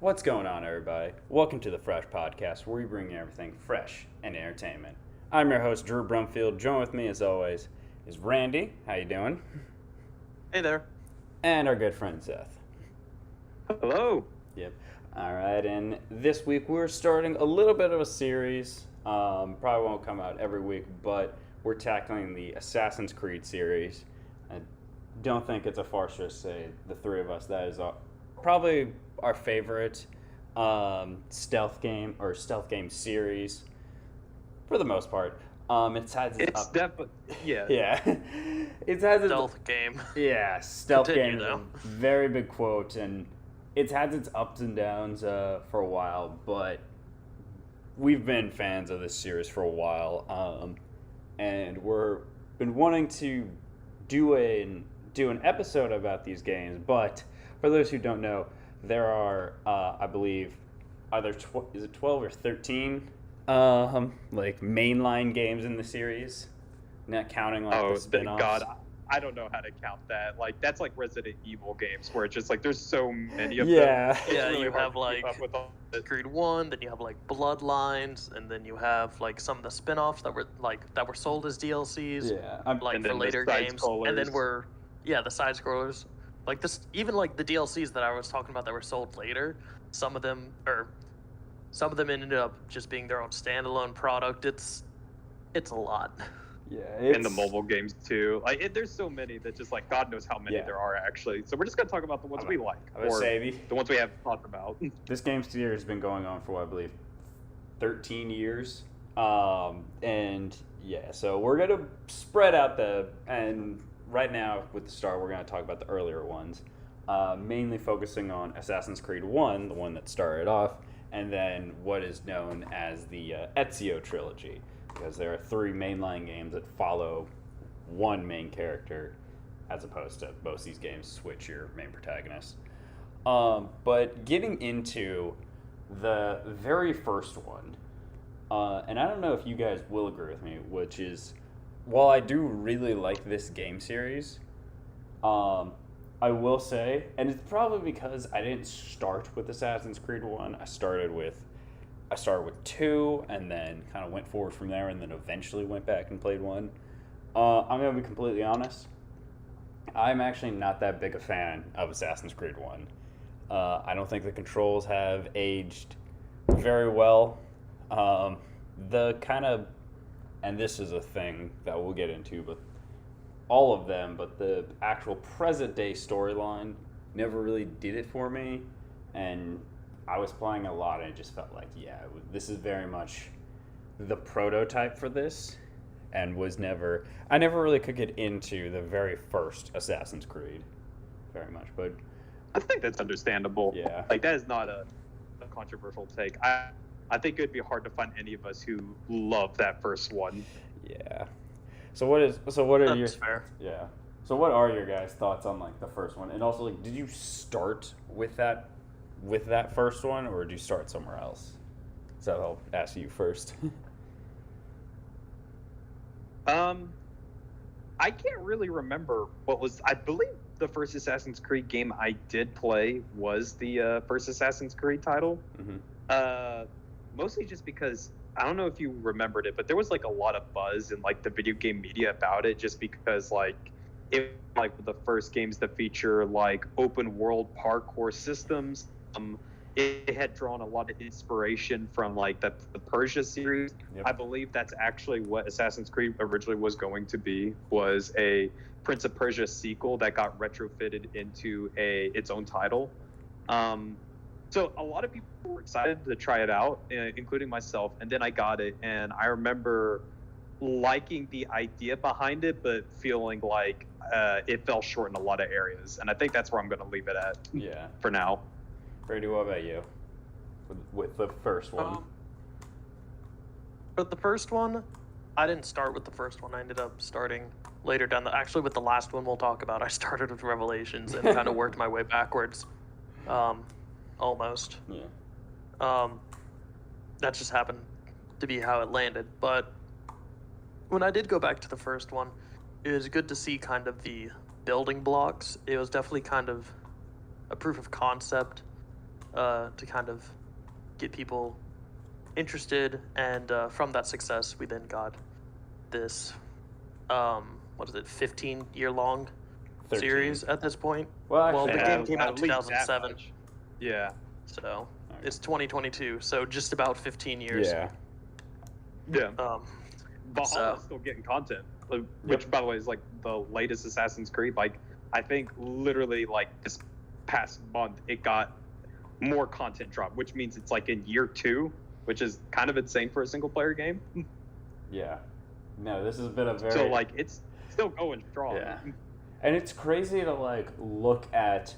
What's going on, everybody? Welcome to the Fresh Podcast, where we bring you everything fresh and entertainment. I'm your host, Drew Brumfield. Join with me, as always, is Randy. How you doing? Hey there. And our good friend Seth. Hello. Yep. All right, and this week we're starting a little bit of a series. Probably won't come out every week, but we're tackling the Assassin's Creed series. I don't think it's a far stretch to say the three of us that is probably our favorite stealth game series for the most part. It's definitely yeah. It has its stealth game. yeah, stealth Continue, game is though. a very big quote, and it's had its ups and downs for a while, but we've been fans of this series for a while, and we're been wanting to do an episode about these games. But for those who don't know, there are I believe either is it 12 or 13 like mainline games in the series, not counting like the spin-offs. God, I don't know how to count that. Like, that's like Resident Evil games where it's just like there's so many of them. Yeah. It's Yeah, really you hard have, to keep like, up with all the- Creed 1, then you have like Bloodlines, and then you have like some of the spin-offs that were sold as DLCs, Yeah, like And for then the later side games. And then scrollers. the side scrollers. Like this, even like the DLCs that I was talking about that were sold later, some of them ended up just being their own standalone product. It's a lot. yeah, and the mobile games too. Like, there's so many that just like God knows how many Yeah. there are actually. So we're just gonna talk about the ones we like, I would or say the ones we have talked about. this game series has been going on for what I believe 13 years. And yeah, so we're gonna spread out and right now with the start we're gonna talk about the earlier ones, mainly focusing on Assassin's Creed 1, the one that started off, and then what is known as the Ezio trilogy, because there are three mainline games that follow one main character, as opposed to most of these games switch your main protagonist. But getting into the very first one, and I don't know if you guys will agree with me, which is, while I do really like this game series, I will say, and it's probably because I didn't start with Assassin's Creed 1. I started with 2, and then kind of went forward from there, and then eventually went back and played 1. I'm going to be completely honest. I'm actually not that big a fan of Assassin's Creed 1. I don't think the controls have aged very well. The kind of, and this is a thing that we'll get into, but all of them, but the actual present day storyline never really did it for me. And I was playing a lot, and it just felt like, this is very much the prototype for this, and I never really could get into the very first Assassin's Creed very much, but I think that's understandable. yeah. Like, that is not a controversial take. I think it'd be hard to find any of us who love that first one. Yeah. So what are your That's fair. yeah. So what are your guys' thoughts on like the first one? And also, like, did you start with that first one, or did you start somewhere else? So I'll ask you first. I can't really remember what was. I believe the first Assassin's Creed game I did play was the first Assassin's Creed title. Mm-hmm. Mostly just because I don't know if you remembered it, but there was like a lot of buzz in like the video game media about it, just because like the first games that feature like open world parkour systems. It had drawn a lot of inspiration from like the Persia series. Yep. I believe that's actually what Assassin's Creed originally was going to be, was a Prince of Persia sequel that got retrofitted into its own title. So a lot of people were excited to try it out, including myself, and then I got it, and I remember liking the idea behind it, but feeling like it fell short in a lot of areas, and I think that's where I'm going to leave it at Yeah. for now. Brady, what about you? With the first one. But the first one, I didn't start with the first one. I ended up starting later down actually with the last one we'll talk about. I started with Revelations and kind of worked my way backwards. Almost. Yeah. That just happened to be how it landed. But when I did go back to the first one, it was good to see kind of the building blocks. It was definitely kind of a proof of concept to kind of get people interested, and from that success, we then got this, what is it, 15-year-long 13. series at this point. Well, Well, actually, the Yeah, game came out in at least that 2007. much. Yeah. So it's 2022, so just about 15 years. yeah. Yeah. Valhalla's So- still getting content, which by the way is like the latest Assassin's Creed. Like I think literally like this past month it got more content drop, which means it's like in year 2, which is kind of insane for a single player game. Yeah. No, this has been a very So like it's still going strong. Yeah. And it's crazy to like look at,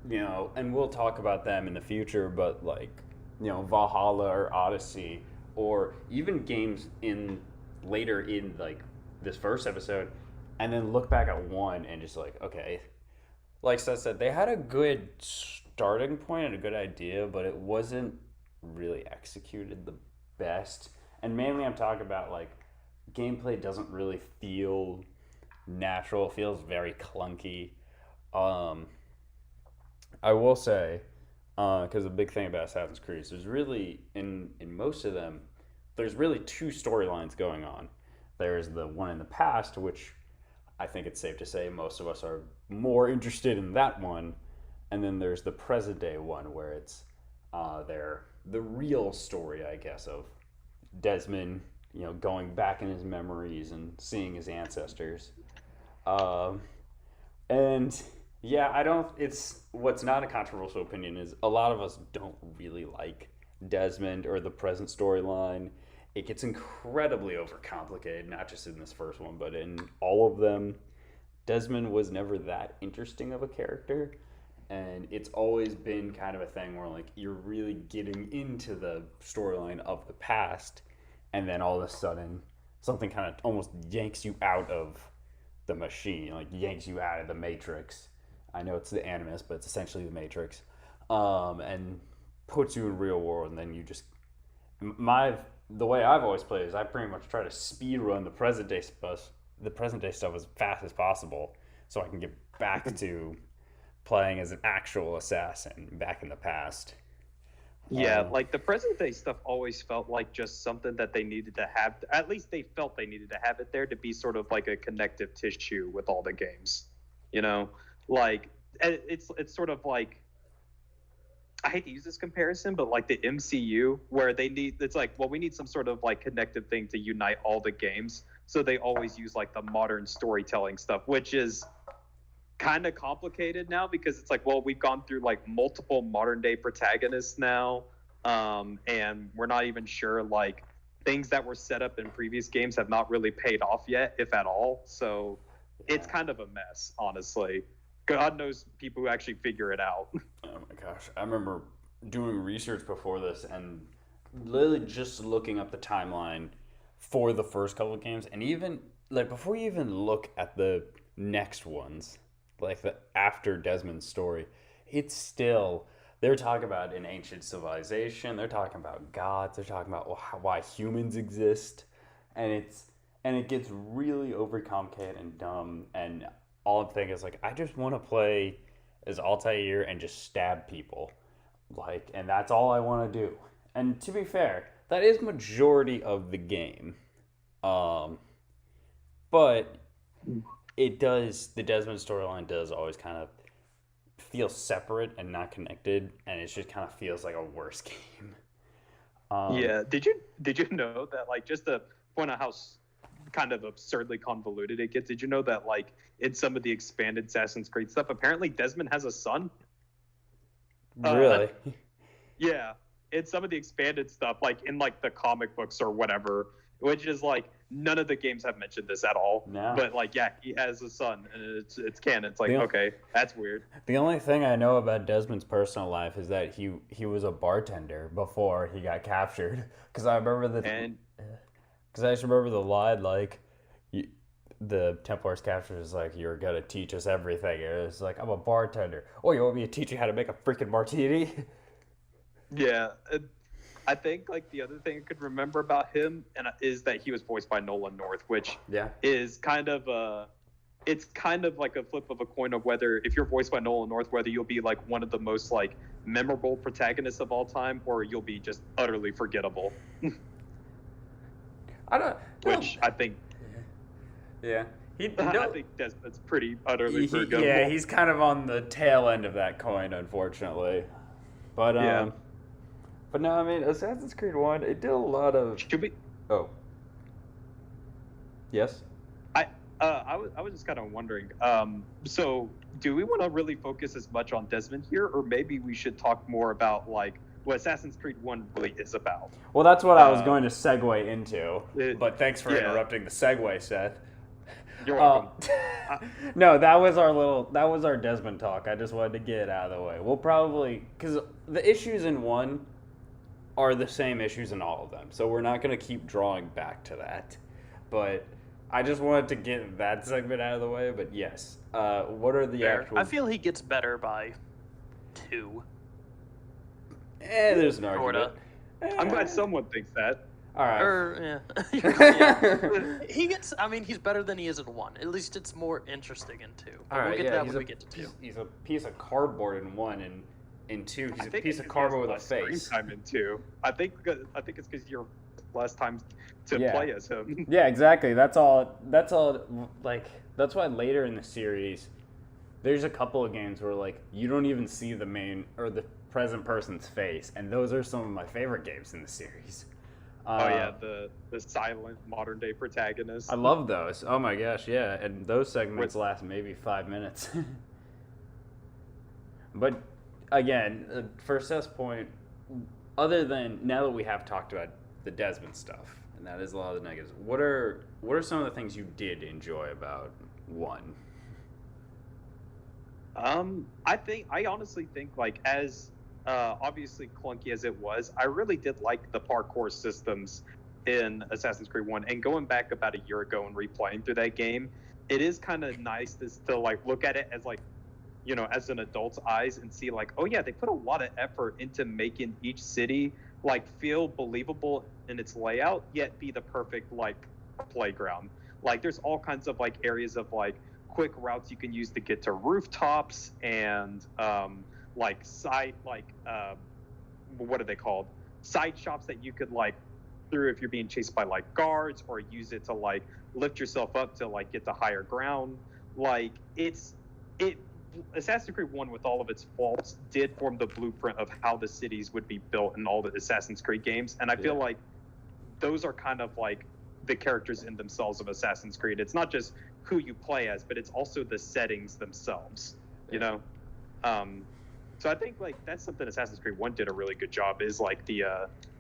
you know, and we'll talk about them in the future, but like, you know, Valhalla or Odyssey or even games in later in like this first episode, and then look back at one and just like, okay, like Seth said, they had a good starting point and a good idea, but it wasn't really executed the best. And mainly I'm talking about like gameplay doesn't really feel natural. It feels very clunky. I will say, because the big thing about Assassin's Creed is there's really in most of them, there's really 2 storylines going on. There's the one in the past, which I think it's safe to say most of us are more interested in that one, and then there's the present day one where it's the real story, I guess, of Desmond, you know, going back in his memories and seeing his ancestors. And yeah, it's what's not a controversial opinion is a lot of us don't really like Desmond or the present storyline. It gets incredibly overcomplicated, not just in this first one, but in all of them. Desmond was never that interesting of a character, and it's always been kind of a thing where like you're really getting into the storyline of the past, and then all of a sudden something kind of almost yanks you out of the machine, like yanks you out of the Matrix. I know it's the Animus, but it's essentially the Matrix, and puts you in real world, and then you just the way I've always played is I pretty much try to speed run the present day stuff as fast as possible, so I can get back to playing as an actual assassin back in the past. Yeah, like the present day stuff always felt like just something that they needed to have. At least they felt they needed to have it there to be sort of like a connective tissue with all the games. You know, like it's sort of like, I hate to use this comparison, but like the MCU, where it's like, well, we need some sort of like connective thing to unite all the games. So they always use like the modern storytelling stuff, which is kind of complicated now because it's like, well, we've gone through like multiple modern day protagonists now, and we're not even sure like things that were set up in previous games have not really paid off yet, if at all. So it's kind of a mess, honestly. God knows people who actually figure it out. Oh my gosh. I remember doing research before this and literally just looking up the timeline for the first couple of games, and even like before you even look at the next ones, like the after Desmond's story, it's still, they're talking about an ancient civilization, they're talking about gods, they're talking about why humans exist, and it gets really overcomplicated and dumb, and all I'm thinking is like, I just want to play as Altair and just stab people, like, and that's all I want to do. And to be fair, that is majority of the game, but it does, the Desmond storyline does always kind of feel separate and not connected, and it just kind of feels like a worse game. Yeah. Did you know that, like, just to point out how kind of absurdly convoluted it gets, did you know that like in some of the expanded Assassin's Creed stuff, apparently Desmond has a son? Really? Yeah. In some of the expanded stuff, like in like the comic books or whatever, which is like none of the games have mentioned this at all. No. But like, yeah, he has a son, and it's canon. It's like, Yeah. okay, that's weird. The only thing I know about Desmond's personal life is that he was a bartender before he got captured. Because I remember because I just remember the line, like, the Templars captured is like, you're gonna teach us everything. And it's like, I'm a bartender. Oh, you want me to teach you how to make a freaking martini? Yeah. I think like the other thing I could remember about him is that he was voiced by Nolan North, which Yeah. is kind of it's kind of like a flip of a coin of whether, if you're voiced by Nolan North, whether you'll be like one of the most like memorable protagonists of all time, or you'll be just utterly forgettable. I don't. Which I think, Yeah. I think Desmond's pretty utterly forgettable. Yeah, he's kind of on the tail end of that coin, unfortunately. But Yeah. But no, I mean, Assassin's Creed 1, it did a lot of. Should we? Oh. Yes. I was just kind of wondering. So, do we want to really focus as much on Desmond here, or maybe we should talk more about like what Assassin's Creed 1 really is about? Well, that's what I was going to segue into. But thanks for yeah. interrupting the segue, Seth. You're welcome. No, that was our Desmond talk. I just wanted to get it out of the way. We'll probably, because the issues in 1 are the same issues in all of them, so we're not going to keep drawing back to that. But I just wanted to get that segment out of the way. But yes, what are the Fair. actual? I feel he gets better by 2. There's an argument. I'm glad someone thinks that. All right. Yeah. He gets. I mean, he's better than he is in 1. At least it's more interesting in 2. But All right, we'll get yeah, to that he's when we get to 2. He's a piece of cardboard in 1, and in 2, he's I a think piece it's of 'cause cardboard he with has a less face. screen time in 2. I think it's because you're less time to Yeah. play as him. Yeah, exactly. That's all. Like, that's why later in the series, there's a couple of games where like you don't even see the main or the present person's face, and those are some of my favorite games in the series. Oh yeah, the silent modern day protagonist. I love those. Oh my gosh, yeah, and those segments With- last maybe 5 minutes. But again, for Seth's point, other than now that we have talked about the Desmond stuff, and that is a lot of the negatives, what are some of the things you did enjoy about 1? I honestly think like as obviously clunky as it was, I really did like the parkour systems in Assassin's Creed 1. And going back about a year ago and replaying through that game, it is kind of nice to still like look at it as like, you know, as an adult's eyes and see like, oh yeah, they put a lot of effort into making each city like feel believable in its layout, yet be the perfect like playground. Like there's all kinds of like areas of like quick routes you can use to get to rooftops and like side like what are they called? Side shops that you could like through if you're being chased by like guards, or use it to like lift yourself up to like get to higher ground. Like Assassin's Creed 1, with all of its faults, did form the blueprint of how the cities would be built in all the Assassin's Creed games. And I feel like those are kind of like the characters in themselves of Assassin's Creed. It's not just who you play as, but it's also the settings themselves, you know? So I think like that's something Assassin's Creed 1 did a really good job, is like the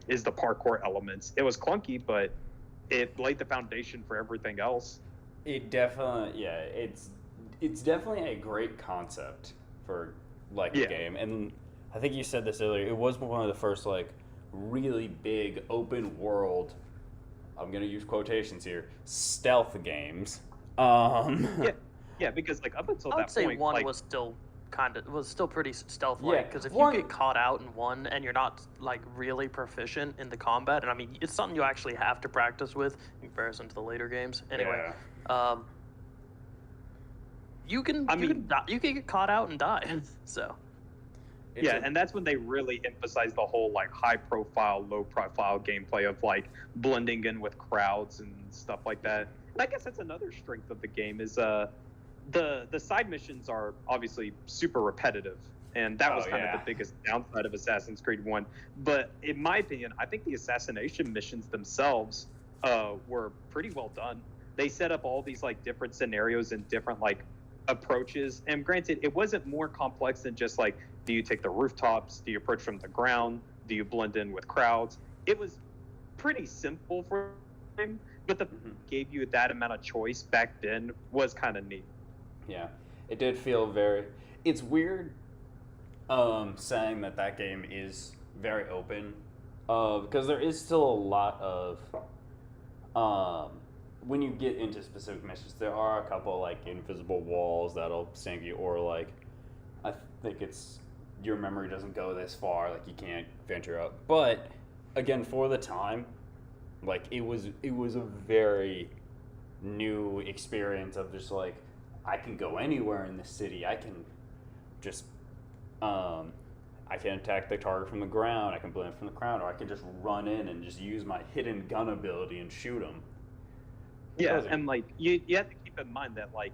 parkour elements. It was clunky, but it laid the foundation for everything else. It definitely, yeah, it's definitely a great concept for like a game. And I think you said this earlier, it was one of the first like really big open world, I'm gonna use quotations here, stealth games. Yeah, because like up until I would that say point, 1 like, was still pretty stealth-like, Yeah, because if one- you get caught out in 1 and you're not like really proficient in the combat, and I mean it's something you actually have to practice with in comparison to the later games. Anyway, you can get caught out and die. So and that's when they really emphasize the whole like high profile, low profile gameplay of like blending in with crowds and stuff like that. And I guess that's another strength of the game is the side missions are obviously super repetitive, and that was kind of the biggest downside of Assassin's Creed 1. But in my opinion, I think the assassination missions themselves were pretty well done. They set up all these like different scenarios and different like approaches, and granted, it wasn't more complex than just like, do you take the rooftops, do you approach from the ground, do you blend in with crowds? It was pretty simple for him, but the gave you that amount of choice back then was kind of neat. Yeah, it did feel very. It's weird saying that game is very open, because there is still a lot of when you get into specific missions, there are a couple like invisible walls that'll sink you, or like I think it's your memory doesn't go this far, like you can't venture out. But again, for the time, like it was a very new experience of just like, I can go anywhere in the city. I can just I can attack the target from the ground. I can blend from the ground, or I can just run in and just use my hidden gun ability and shoot them. Yeah, and like you have to keep in mind that like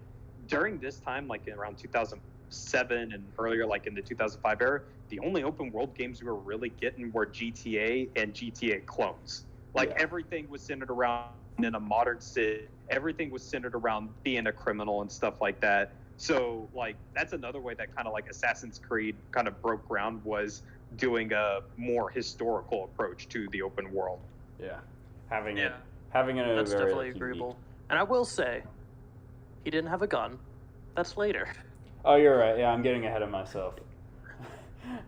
during this time, like around 2007 and earlier, like in the 2005 era, the only open world games we were really getting were GTA and GTA clones. Like everything was centered around in a modern city. Everything was centered around being a criminal and stuff like that. So like that's another way that kind of like Assassin's Creed kind of broke ground, was doing a more historical approach to the open world. Yeah, having it That's very definitely like, agreeable. unique. And I will say, he didn't have a gun. That's later. Oh, you're right. Yeah, I'm getting ahead of myself.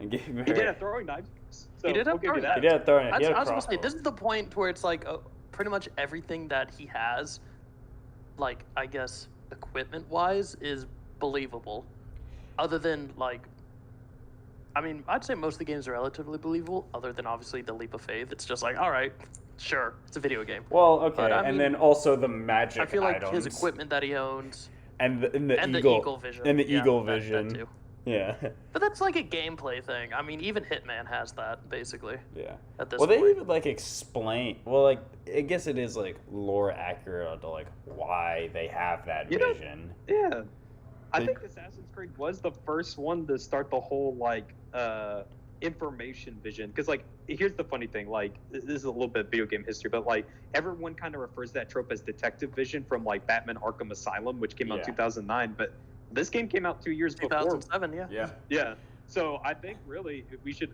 He did have throwing knives. So He did have we'll give you throwing that. He did throwing it. I He had a was gonna say, crossbow. this is the point where it's like pretty much everything that he has, like I guess equipment wise, is believable. Other than like, I mean, I'd say most of the games are relatively believable. Other than obviously the Leap of Faith, it's just like, all right, sure, it's a video game. Well, okay, But, I and mean, then also the magic I feel like items. his equipment that he owns and the and eagle, the Eagle Vision and the yeah, eagle that vision. too. Yeah, But that's like a gameplay thing. I mean, even Hitman has that basically yeah. at this Well, they point. even like explain. Well, like I guess it is like lore accurate to like why they have that You know- vision. Yeah. I They- think Assassin's Creed was the first one to start the whole like information vision, because like here's the funny thing, like this is a little bit of video game history, but like everyone kind of refers to that trope as detective vision from like Batman Arkham Asylum, which came out in Yeah. 2009, but this game came out 2 years before. 2007, yeah. Yeah, Yeah, so I think really we should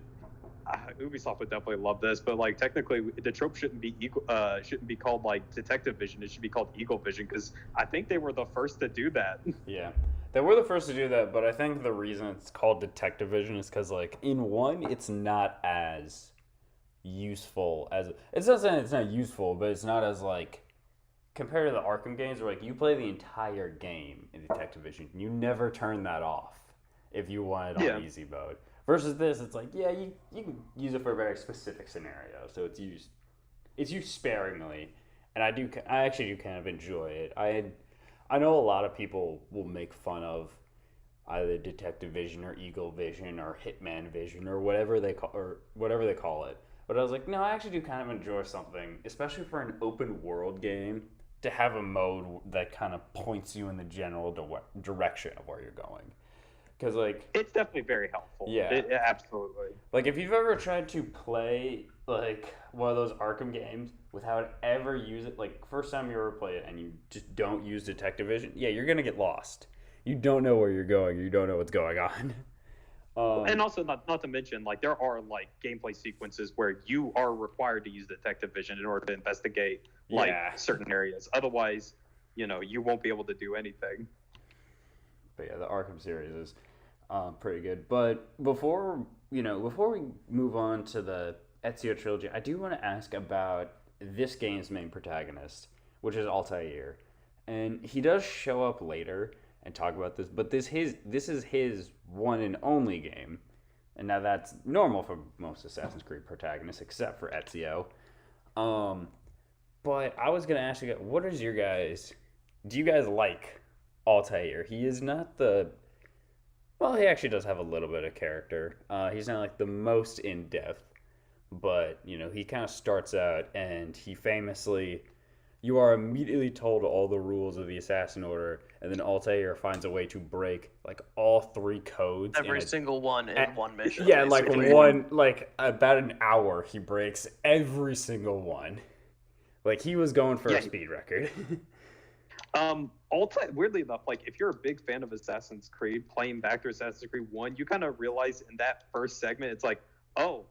Ubisoft would definitely love this, but like technically the trope shouldn't be called like detective vision, it should be called eagle vision, because I think they were the first to do that. yeah. They were the first to do that, but I think the reason it's called detective vision is because like in one, it's not as useful as it's not saying it's not useful, but it's not as like compared to the Arkham games where like you play the entire game in detective vision, you never turn that off if you want it on Yeah. easy mode. Versus this, it's like yeah, you can use it for a very specific scenario, so it's used sparingly, and I actually do kind of enjoy it. I know a lot of people will make fun of either detective vision or eagle vision or hitman vision or whatever they call it. But I was like, no, I actually do kind of enjoy something, especially for an open world game, to have a mode that kind of points you in the general direction of where you're going. Because like It's definitely very helpful. Yeah. Absolutely. like if you've ever tried to play like one of those Arkham games without ever use it, like first time you ever play it and you just don't use detective vision, yeah, you're gonna get lost. You don't know where you're going. You don't know what's going on. And also, not to mention, like there are like gameplay sequences where you are required to use detective vision in order to investigate like Yeah. certain areas. Otherwise, you won't be able to do anything. But yeah, the Arkham series is pretty good. But before we move on to the Ezio trilogy, I do want to ask about this game's main protagonist, which is Altair, and he does show up later and talk about this. But this is his one and only game, and now that's normal for most Assassin's Creed protagonists, except for Ezio. But I was gonna ask you, what is your guys? Do you guys like Altair? He is not well, he actually does have a little bit of character. He's not like the most in depth, but he kind of starts out and he famously, you are immediately told all the rules of the Assassin Order, and then Altair finds a way to break like all 3 codes. Every single one in one mission. Yeah, basically. like about an hour he breaks every single one. Like he was going for a speed record. Weirdly enough, like if you're a big fan of Assassin's Creed, playing back to Assassin's Creed 1, you kind of realize in that first segment, it's like, oh,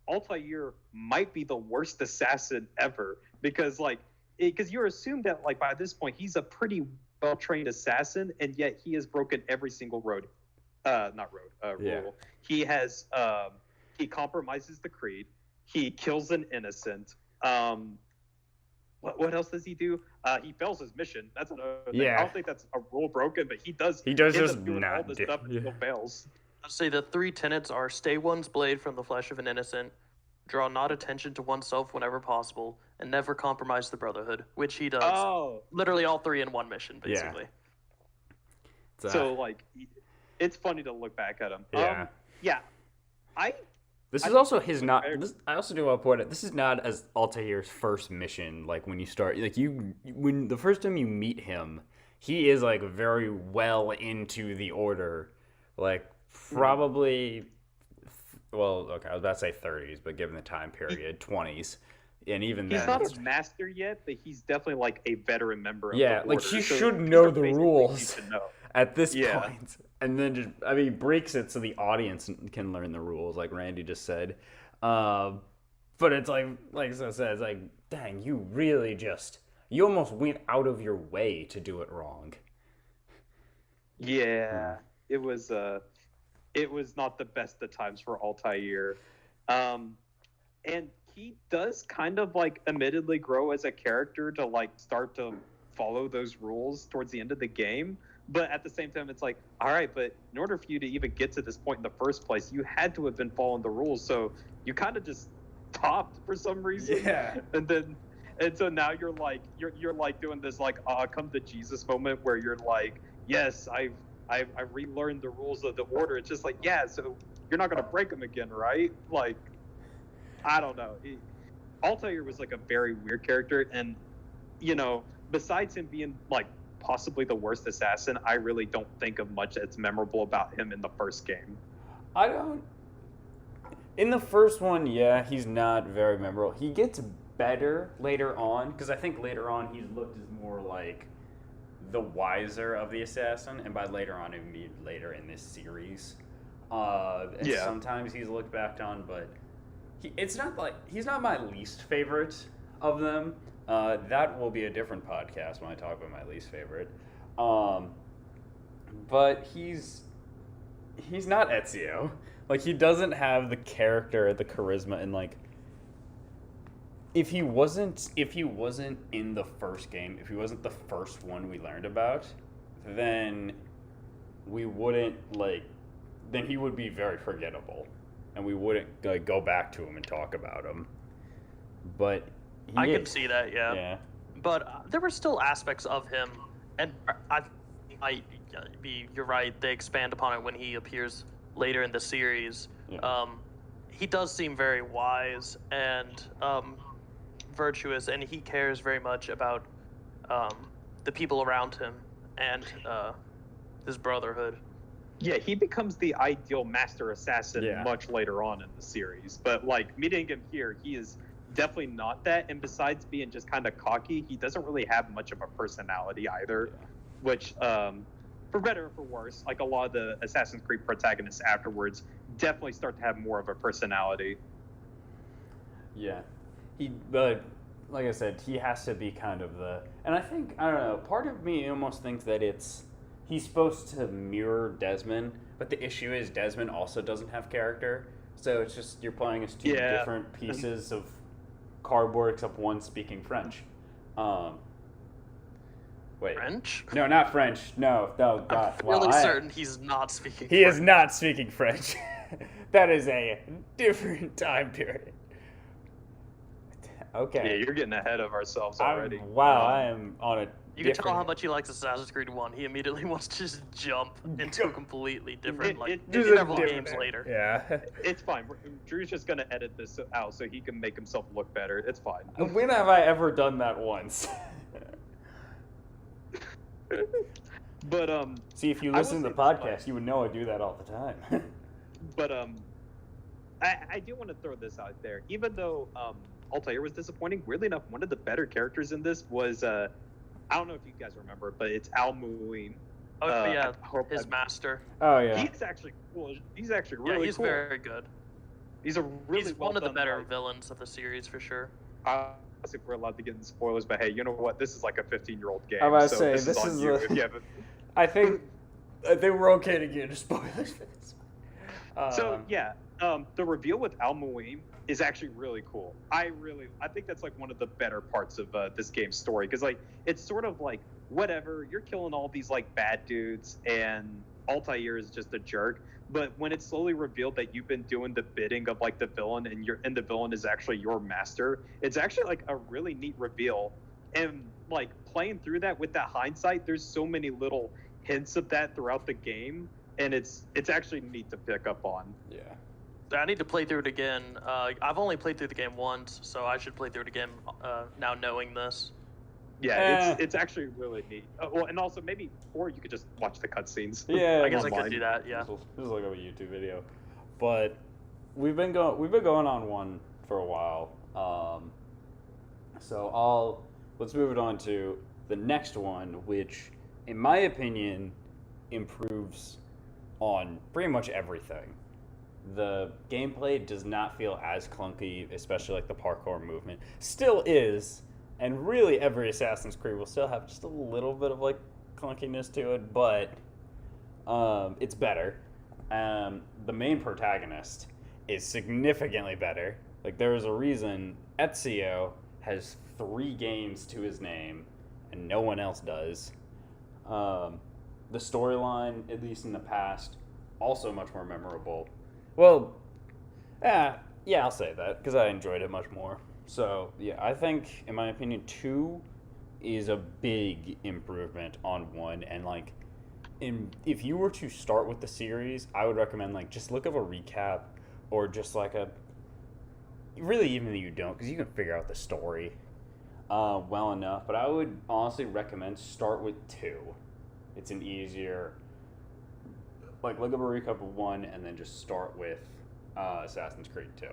Altair might be the worst assassin ever, because you assume that like by this point he's a pretty well trained assassin, and yet he has broken every single rule. He has he compromises the creed. He kills an innocent. What else does he do? He fails his mission. That's another thing. Yeah. I don't think that's a rule broken, but he does. He does end just up doing not all this do- stuff and yeah. still fails. Let's say the 3 tenets are: stay one's blade from the flesh of an innocent, draw not attention to oneself whenever possible, and never compromise the Brotherhood, which he does. Oh, Literally all 3 in one mission, basically. So like, it's funny to look back at him. Yeah. Yeah. This I is think also he's his a not. better- This, I also do want to point out this is not as Altair's first mission. Like when you start, like when the first time you meet him, he is like very well into the order, like probably. Well, okay, I was about to say 30s, but given the time period, 20s, and even He's then, not it's- a master yet, but he's definitely like a veteran member of yeah, the like order. he So should these know are the basic things rules you should know. at this Yeah. point. And then just, I mean, he breaks it so the audience can learn the rules, like Randy just said. But it's like I said, it's like, dang, you really you almost went out of your way to do it wrong. Yeah, it was not the best of times for Altair. And he does kind of like admittedly grow as a character to like start to follow those rules towards the end of the game. But at the same time, it's like, all right, but in order for you to even get to this point in the first place, you had to have been following the rules. So you kind of just stopped for some reason. Yeah. And so now you're like like doing this like come to Jesus moment where you're like, yes, I've relearned the rules of the order. It's just like, yeah, so you're not gonna break them again, right? Like, I don't know. Altair was like a very weird character, and you know, besides him being like possibly the worst assassin, I really don't think of much that's memorable about him in the first game. I don't. In the first one, yeah, he's not very memorable. He gets better later on, because I think later on he's looked as more like the wiser of the assassin, and by later on, I mean later in this series. And Yeah. sometimes he's looked back on, but it's not like he's not my least favorite of them. That will be a different podcast when I talk about my least favorite. But he's not Ezio. Like, he doesn't have the character, the charisma, and like if he wasn't in the first game, if he wasn't the first one we learned about, then we wouldn't then he would be very forgettable, and we wouldn't like go back to him and talk about him. But I can see that, yeah. Yeah. But there were still aspects of him, and you're right, they expand upon it when he appears later in the series. Yeah. He does seem very wise and virtuous, and he cares very much about the people around him and his brotherhood. Yeah, he becomes the ideal master assassin Yeah. much later on in the series. But like meeting him here, he is definitely not that. And besides being just kind of cocky, he doesn't really have much of a personality either. Yeah. Which, for better or for worse, like a lot of the Assassin's Creed protagonists afterwards definitely start to have more of a personality. Yeah. But like I said, he has to be kind of and I think, I don't know, part of me almost thinks that he's supposed to mirror Desmond, but the issue is Desmond also doesn't have character. So it's just, you're playing as two Yeah. different pieces of cardboard, except one speaking French. Wait. French? No, not French. No, God. I'm Wow, really I- certain he's not speaking He is French. not speaking French. That is a different time period. Okay. Yeah, you're getting ahead of ourselves already. I am on a You can tell different- how much he likes Assassin's Creed 1. He immediately wants to just jump into a completely different, Just a several different- games later. Yeah. It's fine. Drew's just gonna edit this out so he can make himself look better. It's fine. When have I ever done that once? But See, if you I listen to will the say this podcast, you would know I do that all the time. But I do want to throw this out there. Even though Altair was disappointing, weirdly enough, one of the better characters in this was I don't know if you guys remember, but it's Al Mualim. Oh, yeah, I hope his master. Oh yeah. He's actually cool. He's actually Yeah, really he's cool. very good. He's a really He's well one of the done, better like, villains of the series for sure. if we're allowed to get into spoilers, but hey, you know what? This is like a 15-year-old game. I was about to so say, this this is on is you a- if you haven't. I think we're okay to get into spoilers for this. So yeah, the reveal with Al Mualim is actually really cool. I think that's like one of the better parts of this game's story, because like it's sort of like whatever, you're killing all these like bad dudes and Altair is just a jerk. But when it's slowly revealed that you've been doing the bidding of like the villain and the villain is actually your master, it's actually like a really neat reveal. And like playing through that with that hindsight, there's so many little hints of that throughout the game, and it's actually neat to pick up on. Yeah. I need to play through it again. I've only played through the game once, so I should play through it again now knowing this. Yeah, it's actually really neat. Well, and also maybe, or you could just watch the cutscenes. Yeah, I guess I online. could do that. Yeah. This is like a YouTube video, but we've been going on one for a while. So let's move it on to the next one, which, in my opinion, improves on pretty much everything. The gameplay does not feel as clunky, especially like the parkour movement. Still is, and really every Assassin's Creed will still have just a little bit of like clunkiness to it, but it's better. The main protagonist is significantly better. Like, there is a reason Ezio has 3 games to his name, and no one else does. The storyline, at least in the past, also much more memorable. Well, yeah, I'll say that, because I enjoyed it much more. So, yeah, I think, in my opinion, 2 is a big improvement on 1, and, like, if you were to start with the series, I would recommend, like, just look up a recap, or just, like, really, even if you don't, because you can figure out the story well enough, but I would honestly recommend start with 2. It's an easier, like, look up a recap of 1 and then just start with Assassin's Creed 2.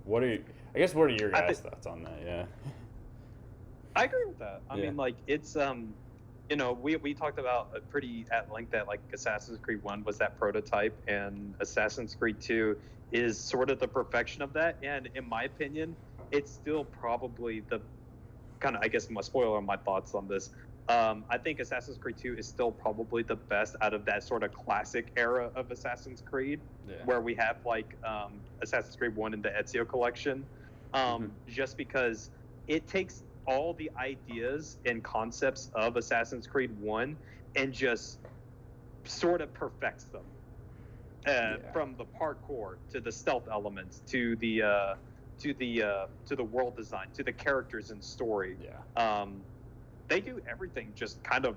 What are your guys' thoughts on that? Yeah. I agree with that. I Yeah. mean, like, it's we talked about pretty at length that, like, Assassin's Creed 1 was that prototype, and Assassin's Creed 2 is sort of the perfection of that. And in my opinion, it's still probably the kind of, I guess, my spoiler on my thoughts on this. I think Assassin's Creed 2 is still probably the best out of that sort of classic era of Assassin's Creed, where we have, like, Assassin's Creed 1 in the Ezio collection, just because it takes all the ideas and concepts of Assassin's Creed 1 and just sort of perfects them. From the parkour to the stealth elements to the world design to the characters and story. They do everything just kind of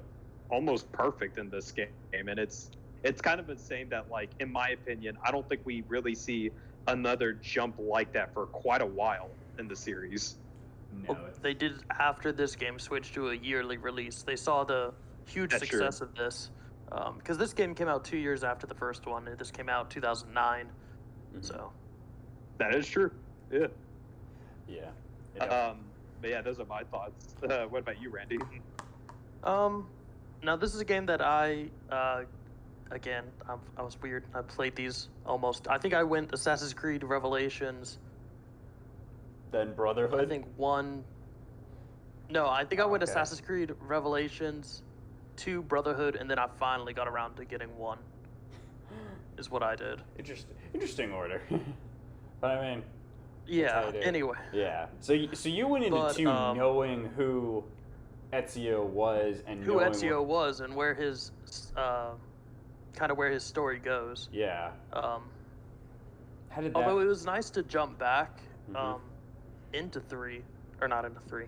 almost perfect in this game, and it's kind of insane that, like, in my opinion, I don't think we really see another jump like that for quite a while in the series. Well, they did, after this game, switch to a yearly release. They saw the huge success of this, because this game came out 2 years after the first one. This came out 2009, so. That is true. Yeah. Yeah. But yeah, those are my thoughts. What about you, Randy? Now this is a game that I was weird. I played these almost. I think I went Assassin's Creed Revelations. Then Brotherhood. I think one. No, I think I went Okay. Assassin's Creed Revelations, 2 Brotherhood, and then I finally got around to getting 1. Is what I did. Interesting order. But I mean. Yeah. Anyway. Yeah. So you went into 2 knowing who Ezio was and who knowing Ezio was and where his kind of where his story goes. Yeah. How did that? Although it was nice to jump back Mhm. into 3, or not into 3,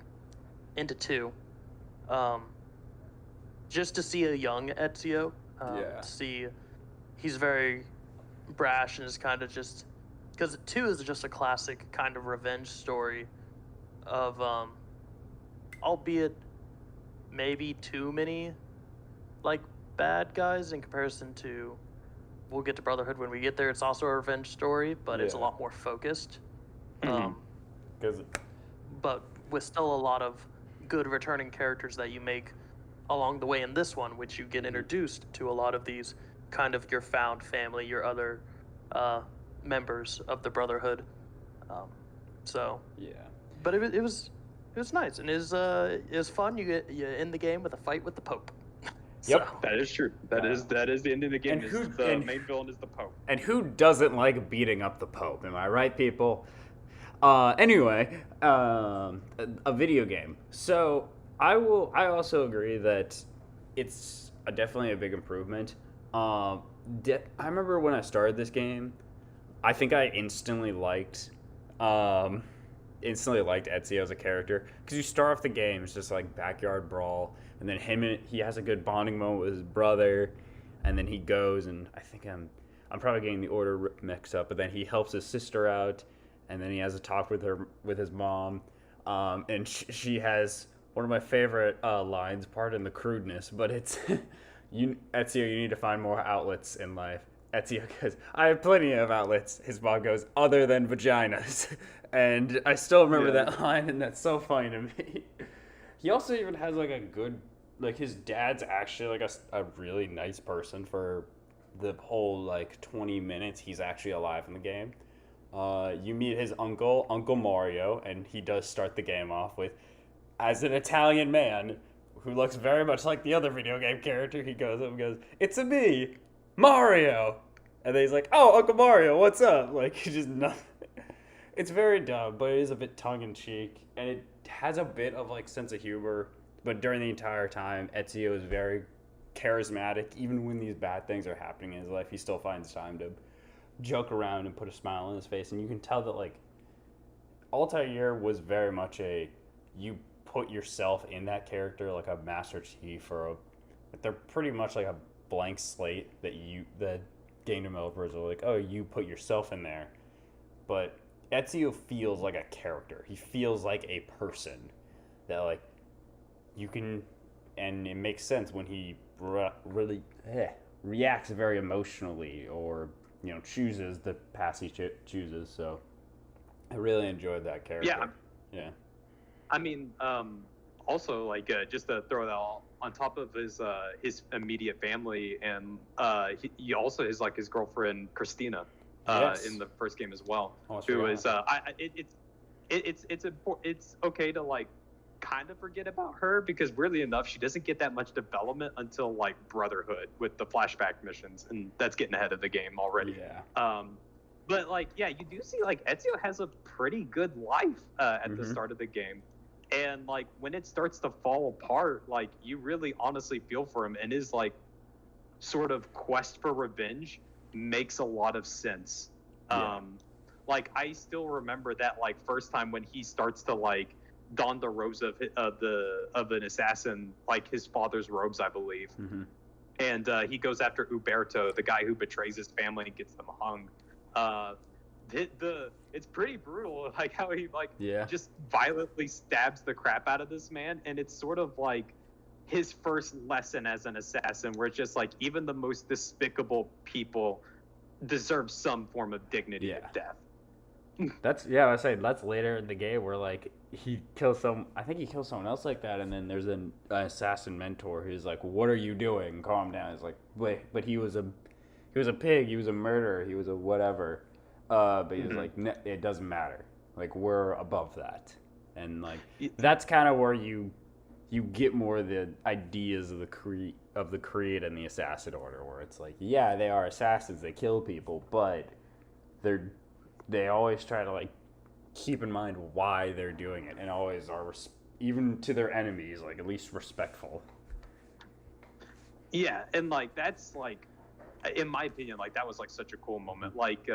into 2, just to see a young Ezio. Yeah. See, he's very brash and is kind of just, because 2 is just a classic kind of revenge story of, albeit maybe too many, like, bad guys in comparison to, we'll get to Brotherhood when we get there. It's also a revenge story, but it's a Yeah. lot more focused. Because But with still a lot of good returning characters that you make along the way in this one, which you get introduced to a lot of these kind of your found family, your other members of the Brotherhood. So, yeah. but it was nice, and it was fun. You end the game with a fight with the Pope. Yep. That is true. That is the end of the game. And The main villain is the Pope. And who doesn't like beating up the Pope? Am I right, people? Anyway, a video game. So I also agree that it's definitely a big improvement. I remember when I started this game, I think I instantly liked instantly liked Ezio as a character because you start off the game, it's just like backyard brawl, and then he has a good bonding moment with his brother, and then he goes and I think I'm probably getting the order mixed up, but then he helps his sister out, and then he has a talk with his mom, and she has one of my favorite lines, pardon the crudeness, but it's Ezio, you need to find more outlets in life. Ezio goes, I have plenty of outlets. His mom goes, other than vaginas. And I still remember that line, and that's so funny to me. He also even has like a good, like his dad's actually like a really nice person for the whole like 20 minutes he's actually alive in the game. You meet his uncle, Uncle Mario, and he does start the game off with, as an Italian man who looks very much like the other video game character, he goes up and goes, it's a me, Mario. And then he's like, oh, Uncle Mario, what's up? Like, he just nothing. It's very dumb, but it is a bit tongue-in-cheek, and it has a bit of, like, sense of humor. But during the entire time, Ezio is very charismatic. Even when these bad things are happening in his life, he still finds time to joke around and put a smile on his face. And you can tell that, like, Altair was very much you put yourself in that character, like a Master Chief they're pretty much like a blank slate that the game developers are like, oh, you put yourself in there. But Ezio feels like a character. He feels like a person that, like, you can, and it makes sense when he really reacts very emotionally, or chooses the path he chooses. So I really enjoyed that character. Yeah. I mean, also, like, just to throw that all on top of his immediate family, and he also has like his girlfriend Christina in the first game as well, who is it's okay to like kind of forget about her, because weirdly enough she doesn't get that much development until like Brotherhood with the flashback missions, and that's getting ahead of the game already. But like, yeah, you do see like Ezio has a pretty good life at the start of the game. And like when it starts to fall apart, like you really honestly feel for him, and his like sort of quest for revenge makes a lot of sense. Like I still remember that like first time when he starts to like don the robes of an assassin, like his father's robes, I believe. And he goes after Uberto, the guy who betrays his family and gets them hung. It's pretty brutal, like how he like just violently stabs the crap out of this man, and it's sort of like his first lesson as an assassin, where it's just like even the most despicable people deserve some form of dignity of death. I say that's later in the game where like he kills I think he kills someone else like that, and then there's an assassin mentor who's like, what are you doing? Calm down. He's like, wait, but he was a pig, he was a murderer, he was a whatever. But he was like, it doesn't matter. Like, we're above that. And like that's kind of where you get more of the ideas of the Creed and the Assassin Order, where it's like, yeah, they are assassins, they kill people, but they always try to like keep in mind why they're doing it, and always are even to their enemies, like at least respectful. Yeah, and like that's like, in my opinion, like that was like such a cool moment. Like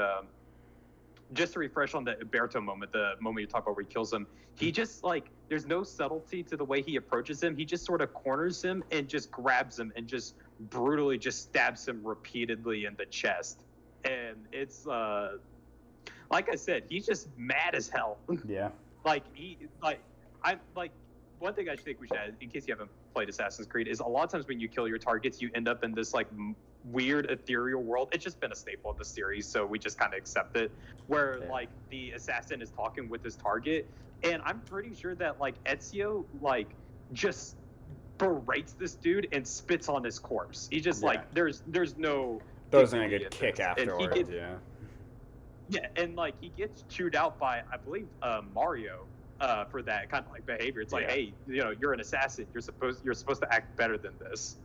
just to refresh on the Uberto moment, the moment you talk about where he kills him, he just like, there's no subtlety to the way he approaches him. He just sort of corners him and just grabs him and just brutally just stabs him repeatedly in the chest. And it's like I said, he's just mad as hell. Yeah. Like one thing I think we should add, in case you haven't played Assassin's Creed, is a lot of times when you kill your targets, you end up in this like weird ethereal world. It's just been a staple of the series, so we just kind of accept it, where like the assassin is talking with his target, and I'm pretty sure that like Ezio like just berates this dude and spits on his corpse. He just like there's no throws in a good kick afterwards. Yeah, and like he gets chewed out by, I believe, Mario for that kind of like behavior. It's like, hey, you're an assassin. You're supposed to act better than this.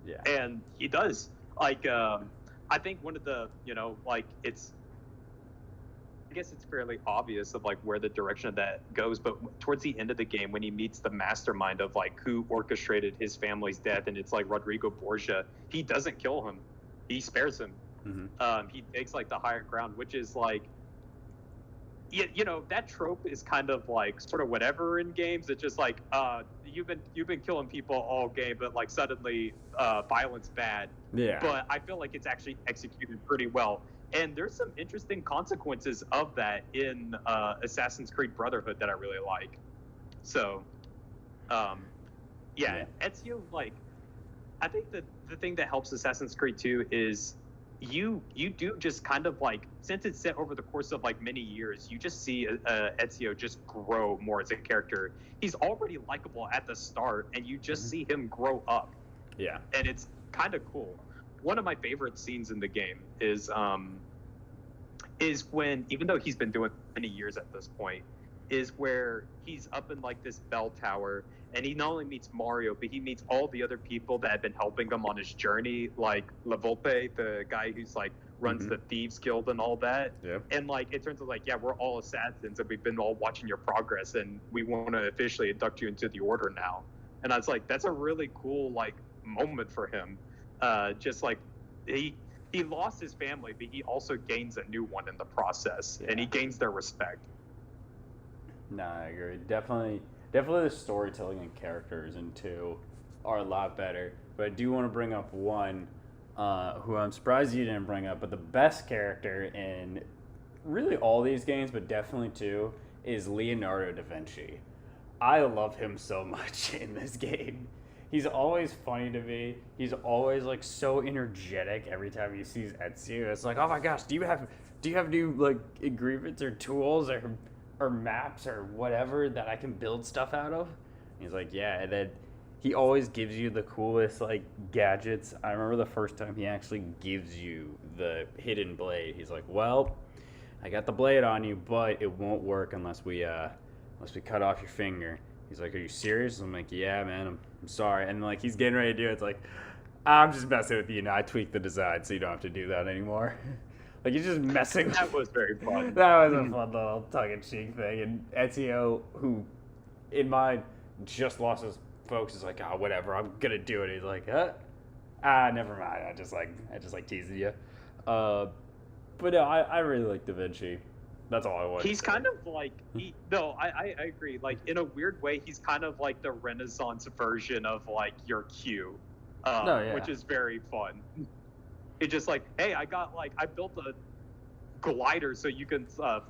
Yeah. And he does. Like, I think one of the, like I guess it's fairly obvious of like where the direction of that goes, but towards the end of the game, when he meets the mastermind of like who orchestrated his family's death, and it's like Rodrigo Borgia, he doesn't kill him. He spares him. He takes like the higher ground, which is like, you know, that trope is kind of like sort of whatever in games. It's just like you've been killing people all game, but like suddenly violence bad. Yeah. But I feel like it's actually executed pretty well. And there's some interesting consequences of that in Assassin's Creed Brotherhood that I really like. So, yeah, Ezio, like, I think that the thing that helps Assassin's Creed 2 is you do just kind of like, since it's set over the course of like many years, you just see Ezio just grow more as a character. He's already likable at the start, and you just see him grow up. Yeah. And it's kind of cool. One of my favorite scenes in the game is when, even though he's been doing many years at this point, is where he's up in like this bell tower, and he not only meets Mario, but he meets all the other people that have been helping him on his journey, like La Volpe, the guy who's like runs the Thieves Guild and all that. Yep. And like it turns out like, yeah, we're all assassins, and we've been all watching your progress, and we want to officially induct you into the order now. And I was like, that's a really cool like moment for him. Just like he lost his family, but he also gains a new one in the process, and he gains their respect. No, I agree. Definitely the storytelling and characters in 2 are a lot better. But I do want to bring up one who I'm surprised you didn't bring up, but the best character in really all these games, but definitely 2, is Leonardo da Vinci. I love him so much in this game. He's always funny to me. He's always like so energetic every time he sees Ezio. It's like, oh my gosh, do you have new like ingredients or tools or maps or whatever that I can build stuff out of? And he's like, yeah. And then he always gives you the coolest like gadgets. I remember the first time he actually gives you the hidden blade. He's like, well, I got the blade on you, but it won't work unless we cut off your finger. He's like, are you serious? I'm like, yeah, man, I'm sorry. And like he's getting ready to do it. It's like, I'm just messing with you. And I tweaked the design so you don't have to do that anymore. Like he's just messing. That was very fun. That was a fun little tongue-in-cheek thing. And Ezio, who in mind just lost his focus, is like, oh, whatever, I'm gonna do it. He's like, never mind. I just like teasing you. But no, I really like Da Vinci. That's all I want. He's kind of like I agree. Like in a weird way, he's kind of like the Renaissance version of like your Q, which is very fun. It's just like, hey, I built a glider so you can cross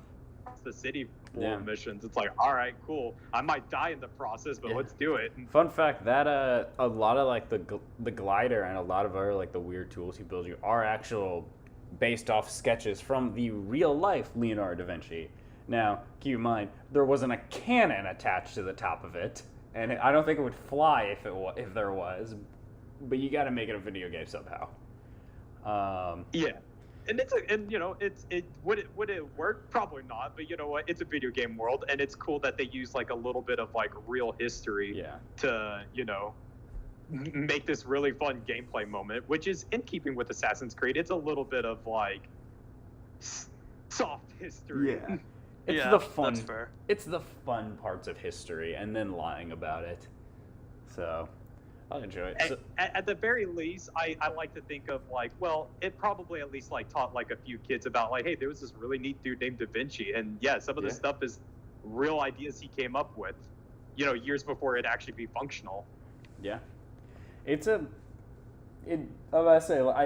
the city for missions. It's like, all right, cool. I might die in the process, but let's do it. Fun fact that a lot of like the glider and a lot of other like the weird tools he builds you are actual based off sketches from the real life Leonardo da Vinci. Now, keep in mind, there wasn't a cannon attached to the top of it, and I don't think it would fly if there was, but you got to make it a video game somehow. Yeah, and you know, would it work? Probably not, but you know what? It's a video game world, and it's cool that they use like a little bit of like real history to, you know, make this really fun gameplay moment, which is in keeping with Assassin's Creed. It's a little bit of like soft history. Yeah, it's the fun. That's fair. It's the fun parts of history, and then lying about it. So I'll enjoy it. At the very least, I like to think of like, well, it probably at least like taught like a few kids about like, hey, there was this really neat dude named Da Vinci, and yeah, some of the stuff is real ideas he came up with, you know, years before it actually be functional. Yeah. I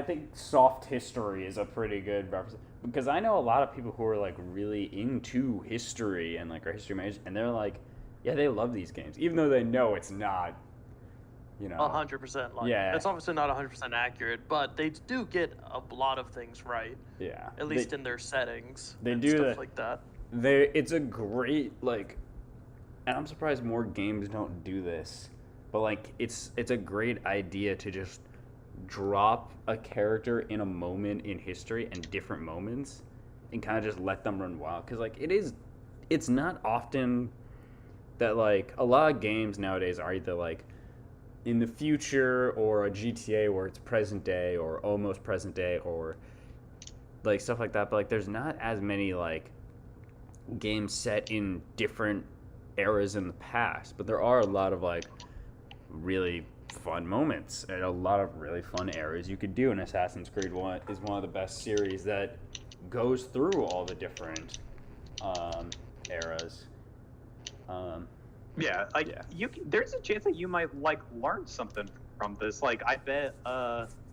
think soft history is a pretty good reference, because I know a lot of people who are like really into history and like are history majors, and they're like, yeah, they love these games, even though they know it's not, you know, 100%. Like, it's obviously not 100% accurate, but they do get a lot of things right. Yeah. At least in their settings. They and do stuff like that. It's a great like, and I'm surprised more games don't do this. But like it's a great idea to just drop a character in a moment in history and different moments and kind of just let them run wild, because like it's not often that like a lot of games nowadays are either like in the future or a GTA where it's present day or almost present day or like stuff like that, but like there's not as many like games set in different eras in the past, but there are a lot of like really fun moments and a lot of really fun eras you could do. And Assassin's Creed 1 is one of the best series that goes through all the different was. Yeah, like Yeah. there's a chance that you might like learn something from this. Like I bet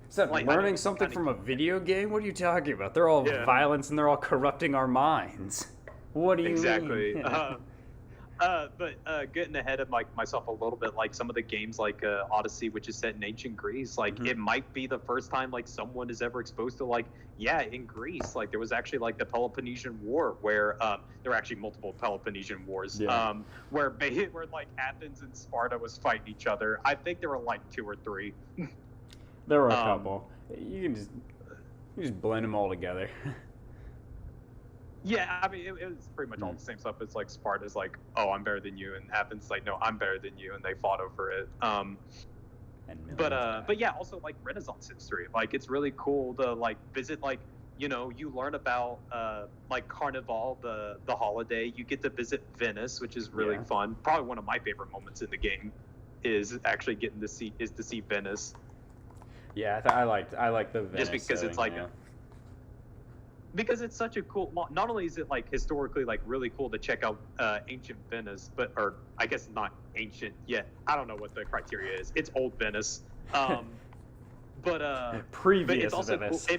Except like, I learning know something kinda- from a video game? What are you talking about? They're all Yeah. violence and they're all corrupting our minds. What do you exactly. mean? But getting ahead of like myself a little bit, like some of the games like Odyssey, which is set in ancient Greece, like Mhm. it might be the first time like someone is ever exposed to like in Greece, like there was actually like the Peloponnesian War where there were actually multiple Peloponnesian wars, Yeah. where where like Athens and Sparta was fighting each other. I think there were like 2 or 3. There were a um, couple. You just blend them all together. Yeah, I mean, it was pretty much all the same stuff. It's like Sparta's like, oh, I'm better than you, and Athens like, no, I'm better than you, and they fought over it. And millions died. But yeah, also like Renaissance history. Like it's really cool to like visit. Like you learn about like Carnival, the holiday. You get to visit Venice, which is really Yeah. fun. Probably one of my favorite moments in the game is actually getting to see Venice. Yeah, I like the Venice Just because it's setting, like yeah. because it's such a cool. Not only is it like historically like really cool to check out ancient Venice, or I guess not ancient yet. I don't know what the criteria is. It's old Venice, but Previous it's also Venice. cool.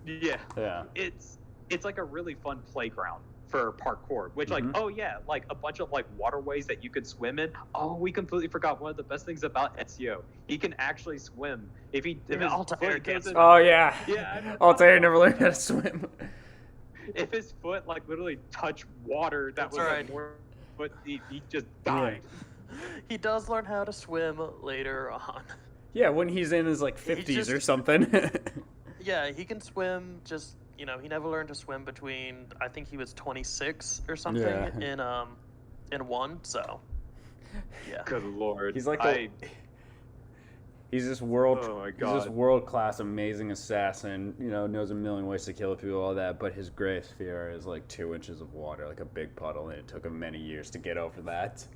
Yeah, Yeah. it's like a really fun playground for parkour. Which like Mhm. oh yeah, like a bunch of like waterways that you could swim in. Oh, we completely forgot one of the best things about Ezio. He can actually swim. If his Altair foot can't doesn't- Oh yeah. Yeah, I know. Altair never learned how to swim. If his foot like literally touched water that That's was right. like more foot deep, he just died. He does learn how to swim later on. Yeah, when he's in his like He 50s or just- something. Yeah, he can swim. Just he never learned to swim between. I think he was 26 or something Yeah. in one. So yeah, Good lord. He's like I, he's this oh my he's this god. world class amazing assassin, knows a million ways to kill people, all that, but his greatest fear is like 2 inches of water, like a big puddle, and it took him many years to get over that.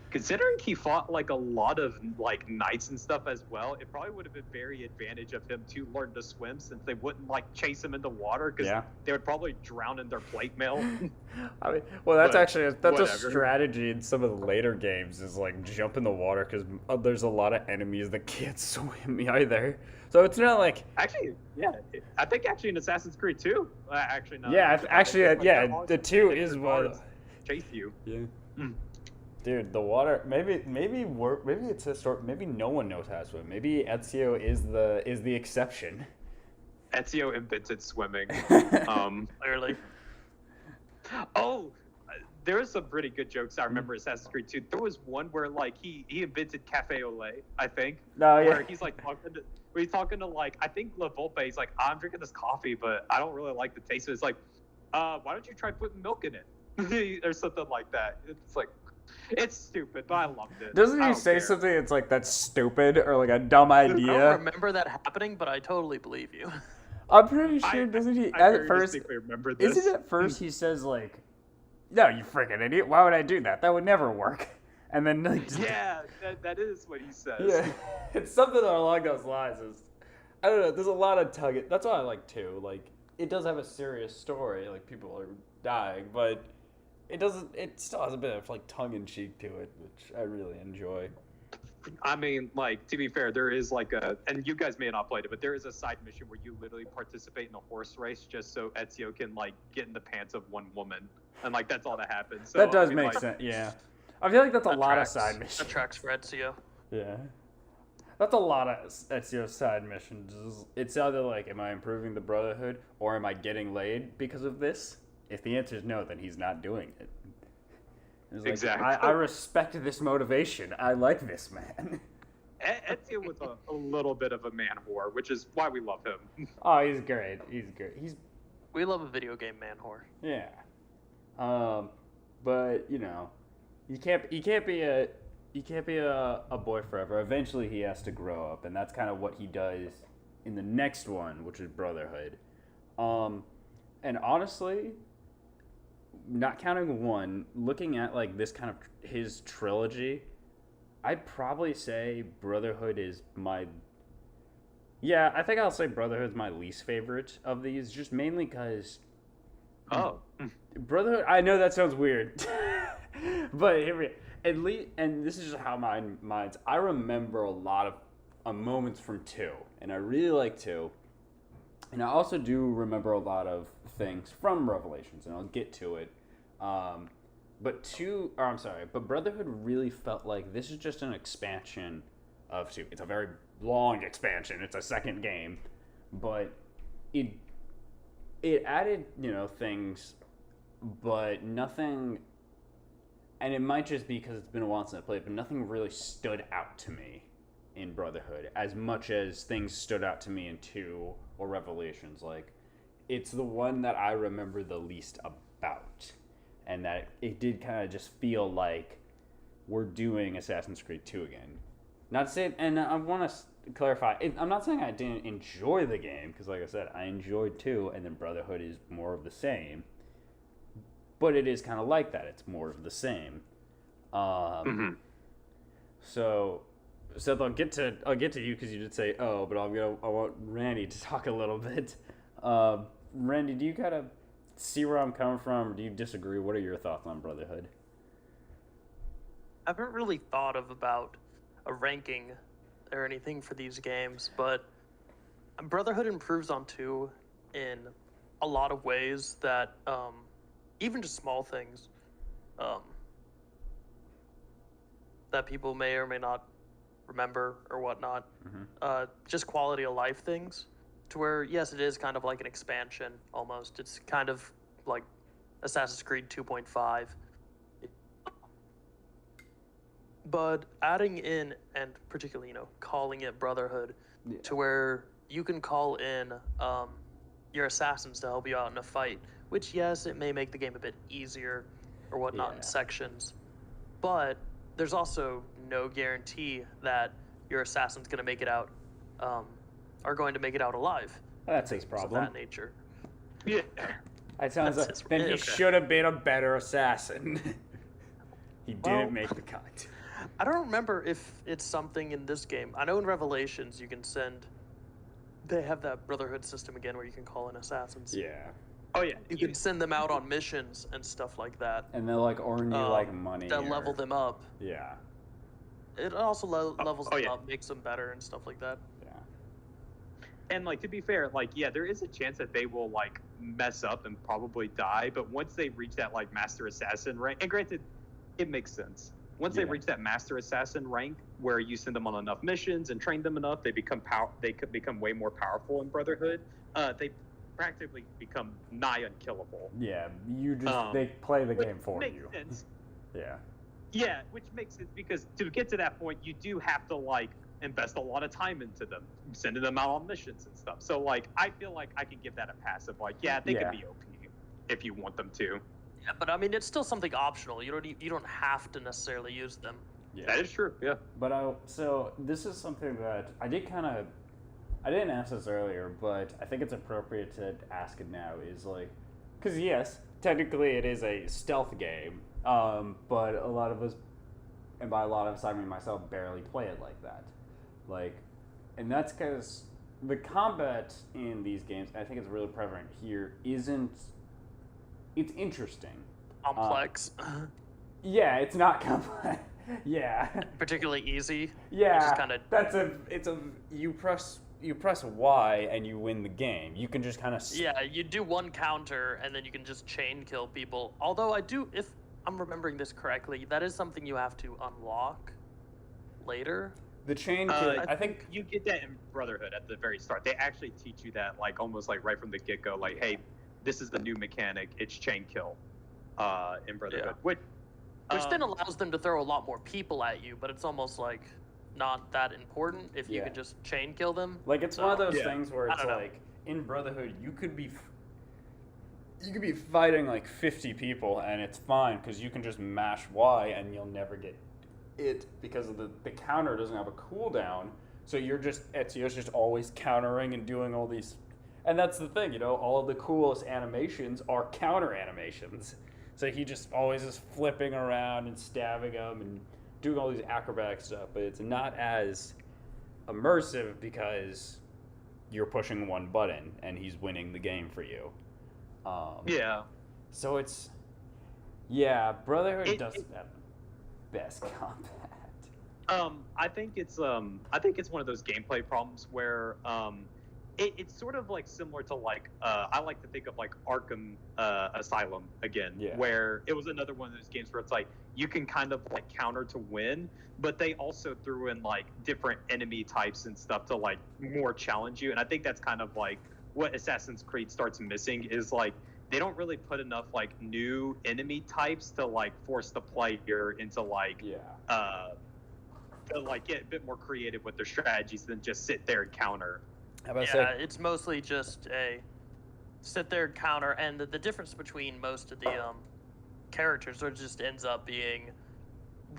Considering he fought like a lot of like knights and stuff as well, it probably would have been very advantage of him to learn to swim since they wouldn't like chase him into water because Yeah. they would probably drown in their plate mail. I mean, well, that's But actually a whatever. strategy in some of the later games is like jump in the water because there's a lot of enemies that can't swim either. So it's not like Actually, yeah, I think actually in Assassin's Creed 2, actually no. yeah, I think actually it's, like, yeah, they're all the just 2 like is their one. guards chase you. Yeah. Mm. Dude, the water. Maybe it's historic. Maybe no one knows how to swim. Maybe Ezio is the exception. Ezio invented swimming. clearly. Oh, there was some pretty good jokes I remember Assassin's Creed 2. There was one where like he invented cafe au lait, I think. No, yeah. Where he's like talking to like I think La Volpe. He's like, I'm drinking this coffee, but I don't really like the taste of it. It's like, why don't you try putting milk in it, or something like that? It's like, it's stupid, but I loved it. Doesn't I he don't say care. something? It's like that's stupid or like a dumb I don't idea. remember that happening, but I totally believe you. I'm pretty sure. Doesn't he? I At very first, distinctly remember this. isn't it at first he says like, "No, you freaking idiot! Why would I do that? That would never work." And then like, just, Yeah, that is what he says. yeah, it's something along those lines. I don't know. There's a lot of tug. That's what I like too. Like it does have a serious story. Like people are dying, but it doesn't. It still has a bit of like tongue in cheek to it, which I really enjoy. I mean, like, to be fair, there is like and you guys may not played it, but there is a side mission where you literally participate in a horse race just so Ezio can like get in the pants of one woman, and like that's all that happens. So, That does I mean, make like, sense. Yeah, I feel like that's a That lot tracks- of side missions. That tracks for Ezio. Yeah. That's a lot of Ezio's side missions. It's either like, am I improving the Brotherhood or am I getting laid because of this? If the answer is no, then he's not doing it. It's like, Exactly. I respect this motivation. I like this man. Ezio was a little bit of a man whore, which is why we love him. Oh, he's great. He's great. We love a video game man whore. Yeah. But he can't be a boy forever. Eventually he has to grow up, and that's kind of what he does in the next one, which is Brotherhood. And honestly, not counting one, looking at like this kind of his trilogy, I'd probably say Brotherhood is my. Yeah, I think I'll say Brotherhood's my least favorite of these, just mainly because Oh. Brotherhood. I know that sounds weird, but at least, and this is just how mine's. I remember a lot of moments from 2, and I really like 2. And I also do remember a lot of things from Revelations, and I'll get to it. But Brotherhood really felt like this is just an expansion of 2. It's a very long expansion. It's a second game, but it added, things, but nothing. And it might just be because it's been a while since I played, but nothing really stood out to me in Brotherhood as much as things stood out to me in 2 or Revelations. Like, it's the one that I remember the least about, and that it did kind of just feel like we're doing Assassin's Creed 2 again. Not to say, and I want to clarify, I'm not saying I didn't enjoy the game, because like I said, I enjoyed 2, and then Brotherhood is more of the same, but it is kind of like that. It's more of the same. So Seth, I'll get to you because you did say but I want Randy to talk a little bit. Randy, do you kind of see where I'm coming from, or do you disagree? What are your thoughts on Brotherhood? I haven't really thought about a ranking or anything for these games, but Brotherhood improves on 2 in a lot of ways that even just small things that people may or may not remember or whatnot. Just quality of life things, to where, yes, it is kind of like an expansion almost. It's kind of like Assassin's Creed 2.5. But adding in, and particularly, calling it Brotherhood, to where you can call in your assassins to help you out in a fight, which, yes, it may make the game a bit easier or whatnot in sections, but there's also no guarantee that your assassin's going to make it out, are going to make it out alive. That's his problem. Of that nature. Yeah. It sounds like then he should have been a better assassin. He didn't make the cut. I don't remember if it's something in this game. I know in Revelations you can they have that Brotherhood system again where you can call in assassins. Yeah. Oh yeah. You can send them out on missions and stuff like that. And they'll earn you money. That level them up. Yeah. It also levels them up, makes them better and stuff like that. Yeah. And to be fair, there is a chance that they will mess up and probably die, but once they reach that master assassin rank, and granted, it makes sense. Once they reach that master assassin rank, where you send them on enough missions and train them enough, they could become way more powerful in Brotherhood. They practically become nigh unkillable. Yeah, you just they play the game for makes you. Sense. Yeah. Yeah, which makes sense because to get to that point, you do have to invest a lot of time into them, sending them out on missions and stuff. So I feel like I can give that a pass of they could be OP if you want them to. Yeah, but I mean, it's still something optional. You don't have to necessarily use them. Yeah. That is true. Yeah. But so this is something that I didn't ask this earlier, but I think it's appropriate to ask it now. Is because yes, technically it is a stealth game, but a lot of us, and by a lot of us I mean myself, barely play it like that. And that's because the combat in these games, I think it's really prevalent here, it's interesting. Complex. Yeah, it's not complex. Yeah. Particularly easy. Yeah. Which is you press Y and you win the game. You can just kind of. Yeah, you do one counter and then you can just chain kill people. Although if I'm remembering this correctly, that is something you have to unlock later. The chain kill. I think you get that in Brotherhood at the very start. They actually teach you that almost right from the get go. Hey, this is the new mechanic. It's chain kill in Brotherhood. Yeah. Which then allows them to throw a lot more people at you, but it's almost not that important if you can just chain kill them. It's one of those things where it's in Brotherhood you could be fighting 50 people and it's fine because you can just mash Y and you'll never get it because of the counter doesn't have a cooldown. So Ezio's just always countering and doing all these. And that's the thing, all of the coolest animations are counter animations. So he just always is flipping around and stabbing them and doing all these acrobatic stuff. But it's not as immersive because you're pushing one button and he's winning the game for you. Yeah. So it's, yeah, Brotherhood It- doesn't have the best combat. I think it's one of those gameplay problems where it's sort of like similar to like I like to think of like Arkham Asylum again, Yeah. where it was another one of those games where it's like you can kind of like counter to win, but they also threw in like different enemy types and stuff to like more challenge you, and I think that's kind of like what Assassin's Creed starts missing is like they don't really put enough like new enemy types to like force the player into like Yeah. to like get a bit more creative with their strategies than just sit there and counter. How about Yeah, it's mostly just a sit there and counter, and the difference between most of the characters or just ends up being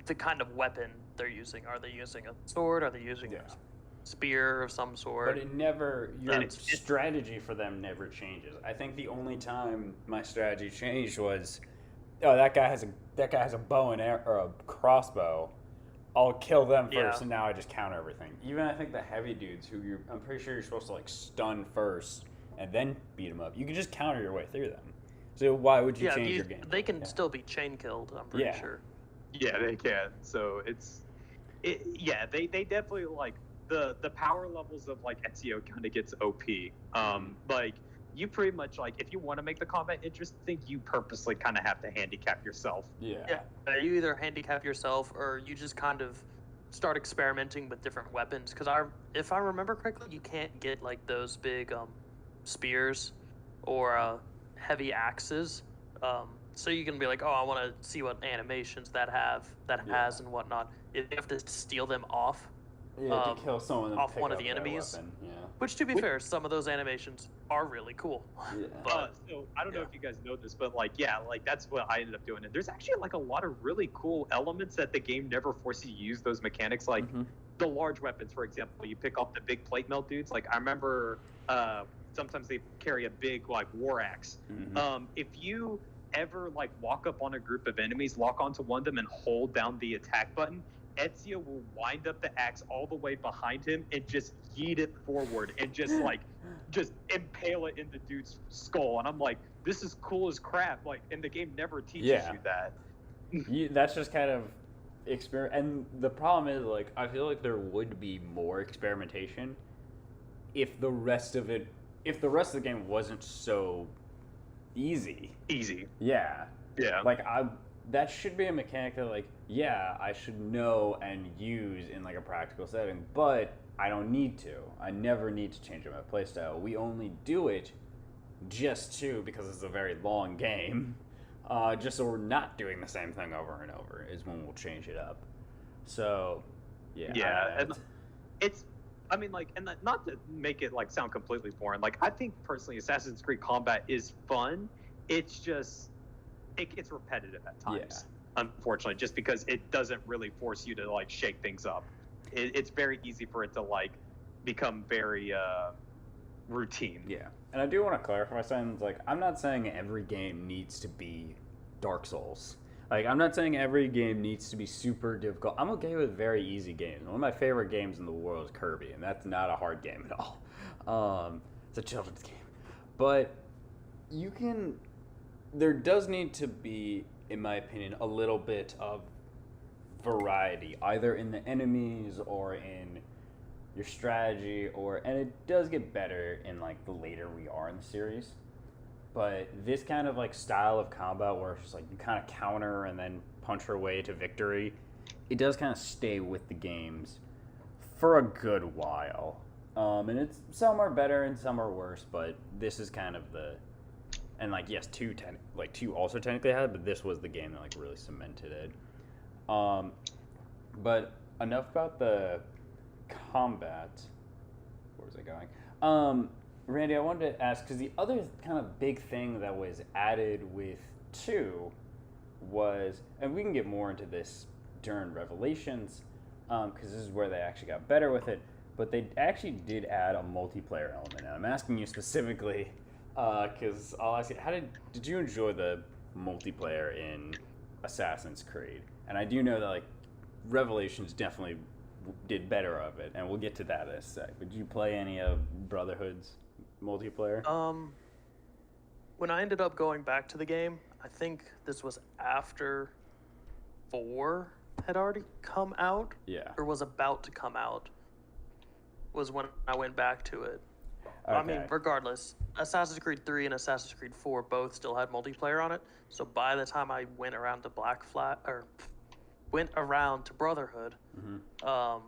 the kind of weapon they're using. Are they using a sword? Are they using Yeah. a spear of some sort? But it never, your And it's- strategy for them never changes. I think the only time my strategy changed was, oh, that guy has a bow and arrow, or a crossbow. I'll kill them first, Yeah. and now I just counter everything. Even I think the heavy dudes, I'm pretty sure you're supposed to like stun first and then beat them up. You can just counter your way through them. So why would you yeah, change your game? they can Yeah. still be chain killed. I'm pretty Yeah. sure. Yeah, they can. So yeah, they definitely like the power levels of like Ezio kind of gets OP. Like you pretty much like if you want to make the combat interesting, you purposely kind of have to handicap yourself. Yeah. Yeah, you either handicap yourself or you just kind of start experimenting with different weapons. Because if I remember correctly, you can't get like those big spears or heavy axes. So you can be like, oh, I want to see what animations that has and whatnot. You have to steal them off. Yeah, to kill someone and off pick one of up the their enemies. weapon. Yeah. Which, to be fair, some of those animations are really cool. Yeah. But So I don't know yeah. if you guys know this, but like yeah, like that's what I ended up doing. And there's actually like a lot of really cool elements that the game never forces you to use those mechanics. Like Mhm. the large weapons, for example, you pick off the big plate mail dudes. Like I remember sometimes they carry a big like war axe. Mhm. If you ever like walk up on a group of enemies, lock onto one of them, and hold down the attack button, Ezio will wind up the axe all the way behind him and just yeet it forward and just like just impale it in the dude's skull. And I'm like, this is cool as crap. Like, and the game never teaches Yeah. you that. That's just kind of experiment. And the problem is, like, I feel like there would be more experimentation if the rest of the game wasn't so easy. Easy. Yeah. Yeah. Like that should be a mechanic that like, yeah, I should know and use in like a practical setting, but I don't need to. I never need to change my playstyle. We only do it because it's a very long game. Just so we're not doing the same thing over and over is when we'll change it up. So, yeah. Yeah, and it's I mean like and not to make it like sound completely boring, like I think personally Assassin's Creed combat is fun. It's just it gets repetitive at times, unfortunately, just because it doesn't really force you to like shake things up. It's very easy for it to like become very routine. Yeah, and I do want to clarify something. Like, I'm not saying every game needs to be Dark Souls. Like, I'm not saying every game needs to be super difficult. I'm okay with very easy games. One of my favorite games in the world is Kirby, and that's not a hard game at all. It's a children's game, but you can. There does need to be, in my opinion, a little bit of variety, either in the enemies or in your strategy, and it does get better in like the later we are in the series. But this kind of like style of combat where it's just like you kind of counter and then punch your way to victory, it does kind of stay with the games for a good while. And it's some are better and some are worse, but this is kind of the and like yes, two also technically had, but this was the game that like really cemented it. But enough about the combat. Where was I going? Randy, I wanted to ask because the other kind of big thing that was added with 2 was, and we can get more into this during Revelations, because this is where they actually got better with it. But they actually did add a multiplayer element, and I'm asking you specifically because I'll ask you, how did you enjoy the multiplayer in Assassin's Creed? And I do know that like Revelations definitely did better of it, and we'll get to that in a sec. But did you play any of Brotherhood's multiplayer? when I ended up going back to the game, I think this was after 4 had already come out Yeah. or was about to come out. Was when I went back to it. I mean, Okay. regardless, Assassin's Creed 3 and Assassin's Creed 4 both still had multiplayer on it. So by the time I went around to went around to Brotherhood, Mhm.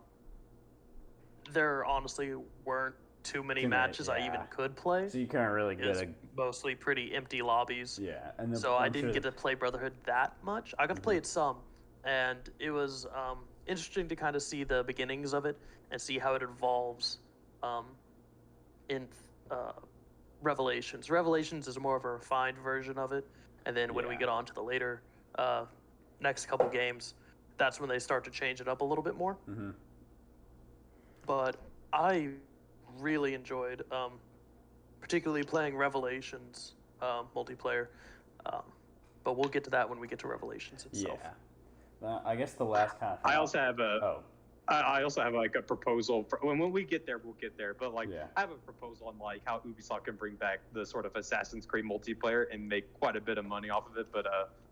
there honestly weren't too many Too many, matches I even yeah. could play. So you couldn't really It get was a mostly pretty empty lobbies. yeah, and So I I'm didn't sure get to play Brotherhood that much. I got to play it some, and it was interesting to kind of see the beginnings of it and see how it evolves in Revelations. Revelations is more of a refined version of it, and then when we Yeah. get on to the later next couple games, that's when they start to change it up a little bit more. Mhm. But I really enjoyed, particularly playing Revelations multiplayer. But we'll get to that when we get to Revelations itself. Yeah. I guess the last kind of thing I also have Oh, I also have like a proposal for when we get there, we'll get there. But like, Yeah. I have a proposal on like how Ubisoft can bring back the sort of Assassin's Creed multiplayer and make quite a bit of money off of it. But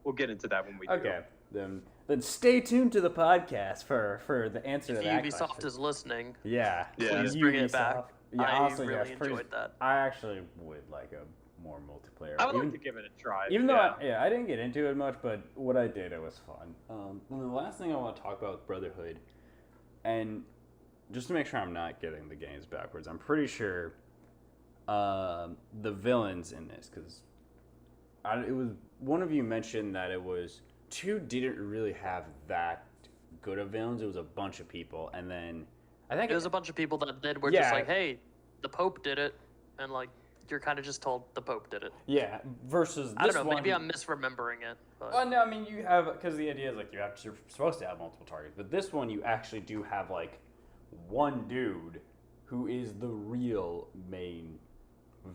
we'll get into that when we do. okay. Then stay tuned to the podcast for the answer If to that Ubisoft question. is listening, Yeah. Yeah. please bring it back. Ubisoft. Yeah, I honestly, really yes, please. enjoyed that. I actually would like a more multiplayer. I would like to give it a try. Even though, yeah. I didn't get into it much, but what I did, it was fun. And the last thing I want to talk about with Brotherhood, and just to make sure I'm not getting the games backwards, I'm pretty sure the villains in this, because it was one of you mentioned that it was 2 didn't really have that good of villains. It was a bunch of people, and then I think There's a bunch of people that were Yeah. just like, hey, the Pope did it. And like, you're kind of just told the Pope did it. yeah versus this I don't know, one. maybe I'm misremembering it. But Well, no, I mean you have because the idea is like you're supposed to have multiple targets, but this one you actually do have like one dude who is the real main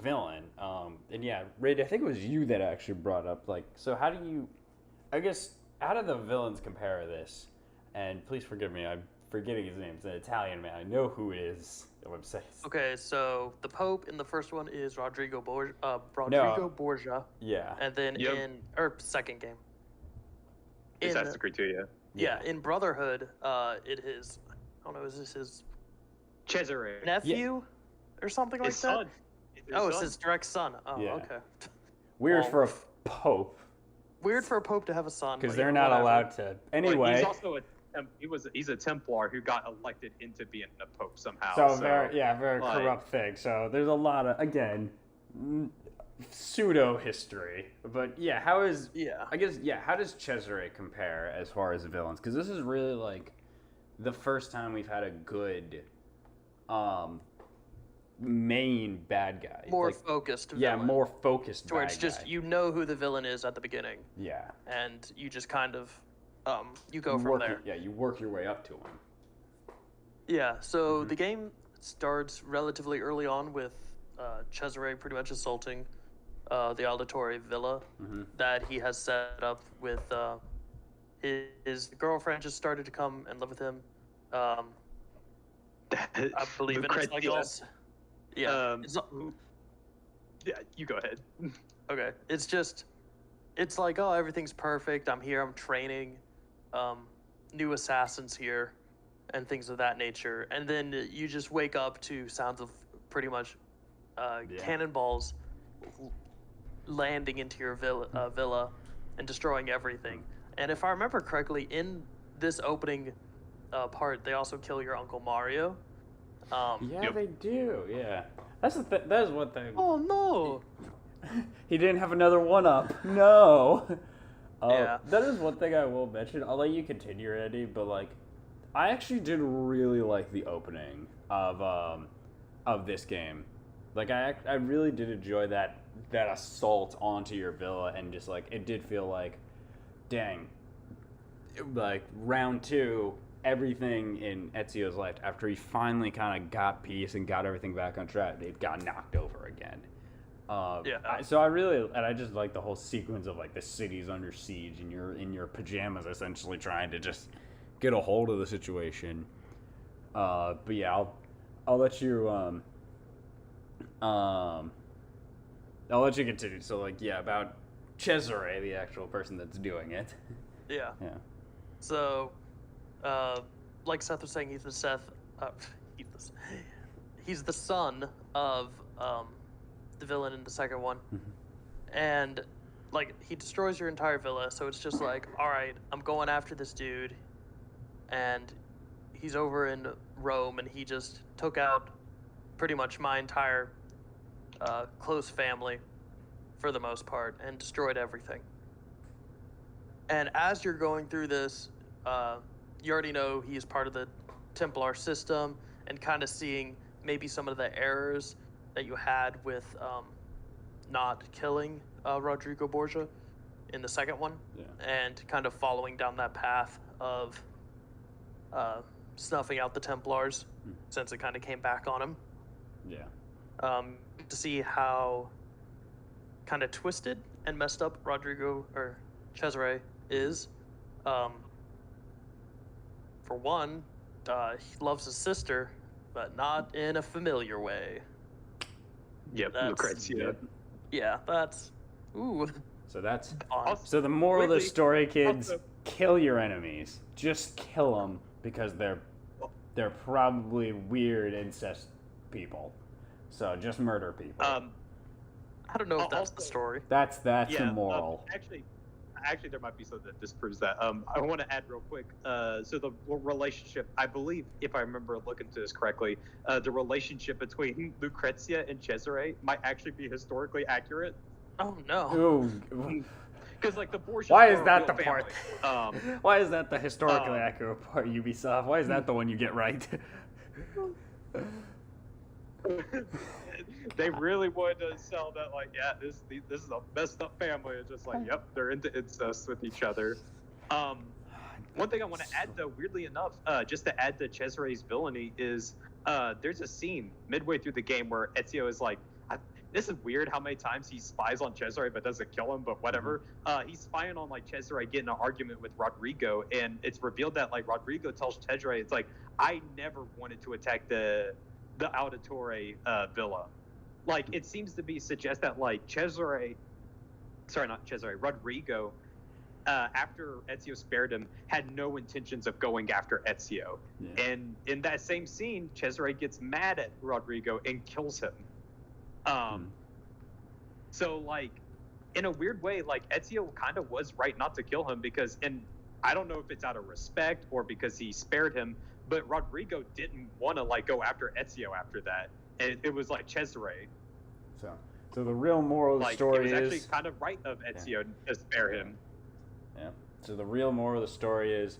villain. And yeah, Rid, I think it was you that actually brought up like, so how do you? I guess how do the villains compare this? And please forgive me, I'm forgetting his name. It's an Italian man. I know who it is. The website. okay, so the Pope in the first one is Rodrigo Borgia. Yeah. And then Yep. second game. Assassin's Creed 2, yeah. Yeah, in Brotherhood, it is, I don't know, is this his Cesare. nephew or something like His that? son. Oh, it's his direct son. Oh, Yeah. okay. Weird Well, for a pope Weird for a Pope to have a son. because but, they're you know, not whatever. allowed to. Anyway. He's also he's a Templar who got elected into being a pope somehow. So very like- corrupt thing. So there's a lot of again pseudo history, but yeah, how is Yeah. I guess how does Cesare compare as far as villains? Because this is really like the first time we've had a good main bad guy. More Like, focused. yeah, villain, more focused. to where bad it's just guy. you know who the villain is at the beginning, Yeah. and you just kind of you go You from work there. you work your way up to him. Yeah, so Mm-hmm. the game starts relatively early on with Cesare pretty much assaulting the Auditore Villa Mhm. that he has set up with his girlfriend just started to come and live with him. I believe in it's like all, Lucrezia. yeah, Um, it's not, Yeah, you go ahead. okay. It's like, oh, everything's perfect. I'm here. I'm training new assassins here and things of that nature. And then you just wake up to sounds of pretty much cannonballs landing into your villa and destroying everything. And if I remember correctly, in this opening part, they also kill your Uncle Mario. Yeah, Yep. they do. Yeah, that's that is one thing. Oh, no. He didn't have another one up. No. Yeah. That is one thing I will mention. I'll let you continue, Andy, but like, I actually did really like the opening of this game. Like, I really did enjoy that assault onto your villa, and just like it did feel like, dang, like round 2. Everything in Ezio's life, after he finally kind of got peace and got everything back on track, it got knocked over again. Yeah. So I just like the whole sequence of like the city's under siege and you're in your pajamas essentially trying to just get a hold of the situation. But yeah, I'll let you I'll let you continue. So, like, yeah, about Cesare, the actual person that's doing it. Yeah. Yeah. So, like Seth was saying, he's the son of the villain in the second one, and like he destroys your entire villa. So it's just like, all right, I'm going after this dude, and he's over in Rome, and he just took out pretty much my entire close family for the most part and destroyed everything. And as you're going through this, you already know he's part of the Templar system, and kind of seeing maybe some of the errors that you had with not killing Rodrigo Borgia in the second one, and kind of following down that path of snuffing out the Templars, since it kind of came back on him. Yeah. To see how kind of twisted and messed up Rodrigo or Cesare is. For one, he loves his sister, but not in a familiar way. Yep, That's- Lucrezia. Yeah, that's ooh. So that's On. so the moral of the Weirdly, story, kids: also- kill your enemies. Just kill them because they're probably weird incest people. So just murder people. I don't know if that's the Also- story. That's the Yeah, moral. actually, there might be something that disproves that. I want to add real quick. So the relationship, I believe, if I remember looking to this correctly, the relationship between Lucrezia and Cesare might actually be historically accurate. Oh no. Ooh. Because like the Borgias Why were is a that real the part? family. Why is that the historically um, accurate part, Ubisoft? Why is that the one you get right? They really wanted to sell that, like, yeah, this is a messed up family. It's just like, yep, they're into incest with each other. One thing I want to add, though, weirdly enough, just to add to Cesare's villainy, is there's a scene midway through the game where Ezio is like, this is weird how many times he spies on Cesare but doesn't kill him, but whatever. He's spying on like Cesare getting an argument with Rodrigo, and it's revealed that like Rodrigo tells Cesare, it's like, I never wanted to attack the Auditore villa. Like, it seems to be suggest that like Rodrigo, after Ezio spared him, had no intentions of going after Ezio. Yeah. And in that same scene, Cesare gets mad at Rodrigo and kills him. So like, in a weird way, like Ezio kind of was right not to kill him, because, and I don't know if it's out of respect or because he spared him, but Rodrigo didn't want to like go after Ezio after that. And it was like Cesare. So the real moral of the Like, story it was is actually kind of right of Ezio to spare him. Yeah. So the real moral of the story is,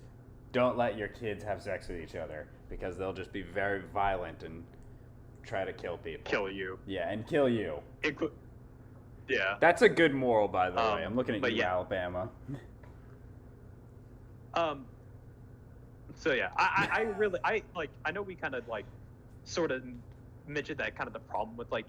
don't let your kids have sex with each other, because they'll just be very violent and try to kill people. Kill you. Yeah, and kill you. Yeah. That's a good moral, by the way. I'm looking at but you, yeah. Alabama. So yeah, I really, I know we kind of like sort of mentioned that kind of the problem with like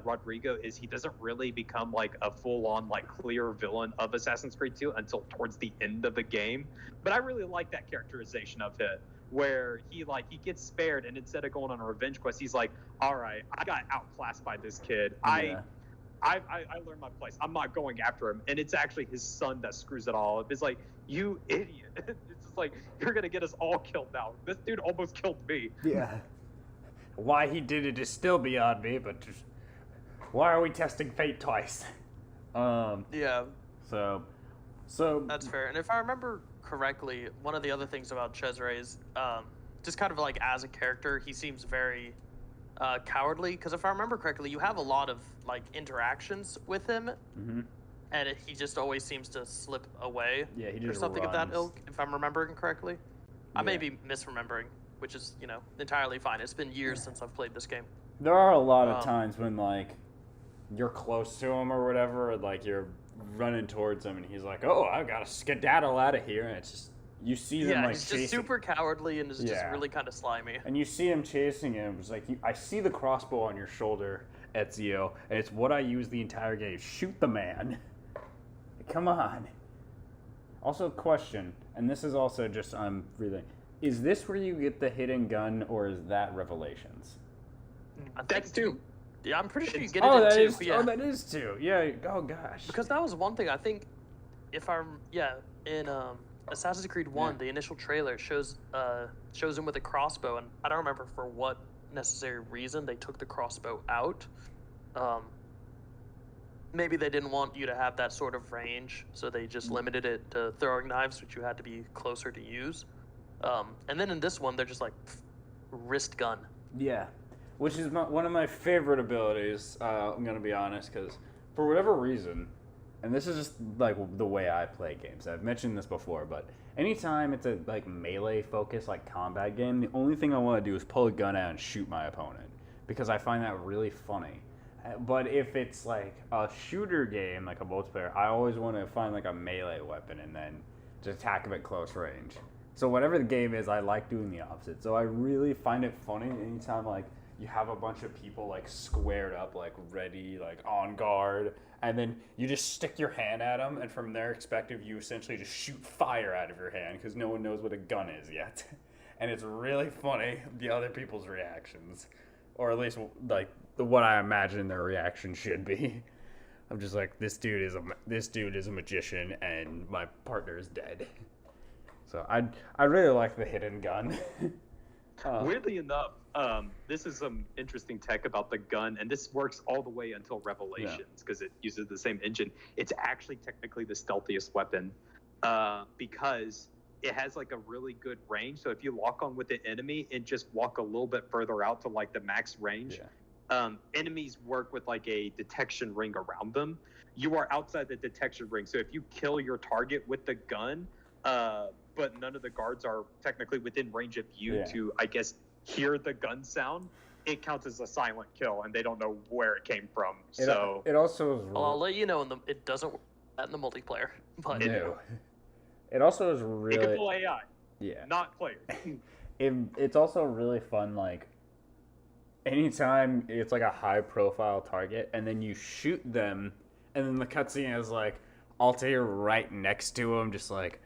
Rodrigo is he doesn't really become like a full-on like clear villain of Assassin's Creed 2 until towards the end of the game. But I really like that characterization of it, where he gets spared, and instead of going on a revenge quest, he's like, all right, I got outclassed by this kid. Yeah. I learned my place. I'm not going after him. And it's actually his son that screws it all up. It's like, you idiot. It's just like, you're going to get us all killed now. This dude almost killed me. Yeah. Why he did it is still beyond me, but just, why are we testing fate twice? Yeah, So that's fair. And if I remember correctly, one of the other things about Cesare is just kind of like as a character, he seems very cowardly. Because if I remember correctly, you have a lot of like interactions with him, and he just always seems to slip away. Yeah, he or just something of that runs. ilk. If I'm remembering correctly, I may Yeah. be misremembering, which is entirely fine. It's been years since I've played this game. There are a lot of Um, times when like you're close to him or whatever, or, like you're running towards him, and he's like, "Oh, I gotta skedaddle out of here," and it's just you see them Yeah, like he's chasing, just super cowardly and is just Yeah. really kind of slimy. and you see him chasing him. It's like I see the crossbow on your shoulder, Ezio, and it's what I use the entire game. Shoot the man. Come on. Also, question, and this is also just really. Is this where you get the hidden gun, or is that Revelations? I think That's two. Yeah, I'm pretty sure you It's- get it Oh, in that 2. is. Yeah. Oh, that is 2. Yeah. Oh gosh. Because that was one thing I think, if I'm in Assassin's Creed 1, Yeah. the initial trailer shows him with a crossbow, and I don't remember for what necessary reason they took the crossbow out. Maybe they didn't want you to have that sort of range, so they just limited it to throwing knives, which you had to be closer to use. And then in this one, they're just like wrist gun. Yeah, which is one of my favorite abilities. I'm gonna be honest, because for whatever reason, and this is just like the way I play games. I've mentioned this before, but anytime it's a like melee focused like combat game, the only thing I want to do is pull a gun out and shoot my opponent because I find that really funny. But if it's like a shooter game, like a multiplayer, I always want to find like a melee weapon and then just attack them at close range. So whatever the game is, I like doing the opposite. So I really find it funny anytime like you have a bunch of people like squared up, like ready, like on guard, and then you just stick your hand at them, and from their perspective, you essentially just shoot fire out of your hand because no one knows what a gun is yet, and it's really funny the other people's reactions, or at least like what I imagine their reaction should be. I'm just like, this dude is a magician, and my partner is dead. So I really like the hidden gun. Weirdly enough, this is some interesting tech about the gun, and this works all the way until Revelations because it uses the same engine. It's actually technically the stealthiest weapon because it has like a really good range. So if you lock on with the enemy and just walk a little bit further out to like the max range, enemies work with like a detection ring around them. You are outside the detection ring, so if you kill your target with the gun, but none of the guards are technically within range of you to, I guess, hear the gun sound, it counts as a silent kill, and they don't know where it came from. So it also is. Well, I'll let you know it doesn't work in the multiplayer, but No. It also is it really. can pull AI, Yeah. not players. It's also really fun, like, anytime it's like a high profile target and then you shoot them and then the cutscene is like Altair right next to him, just like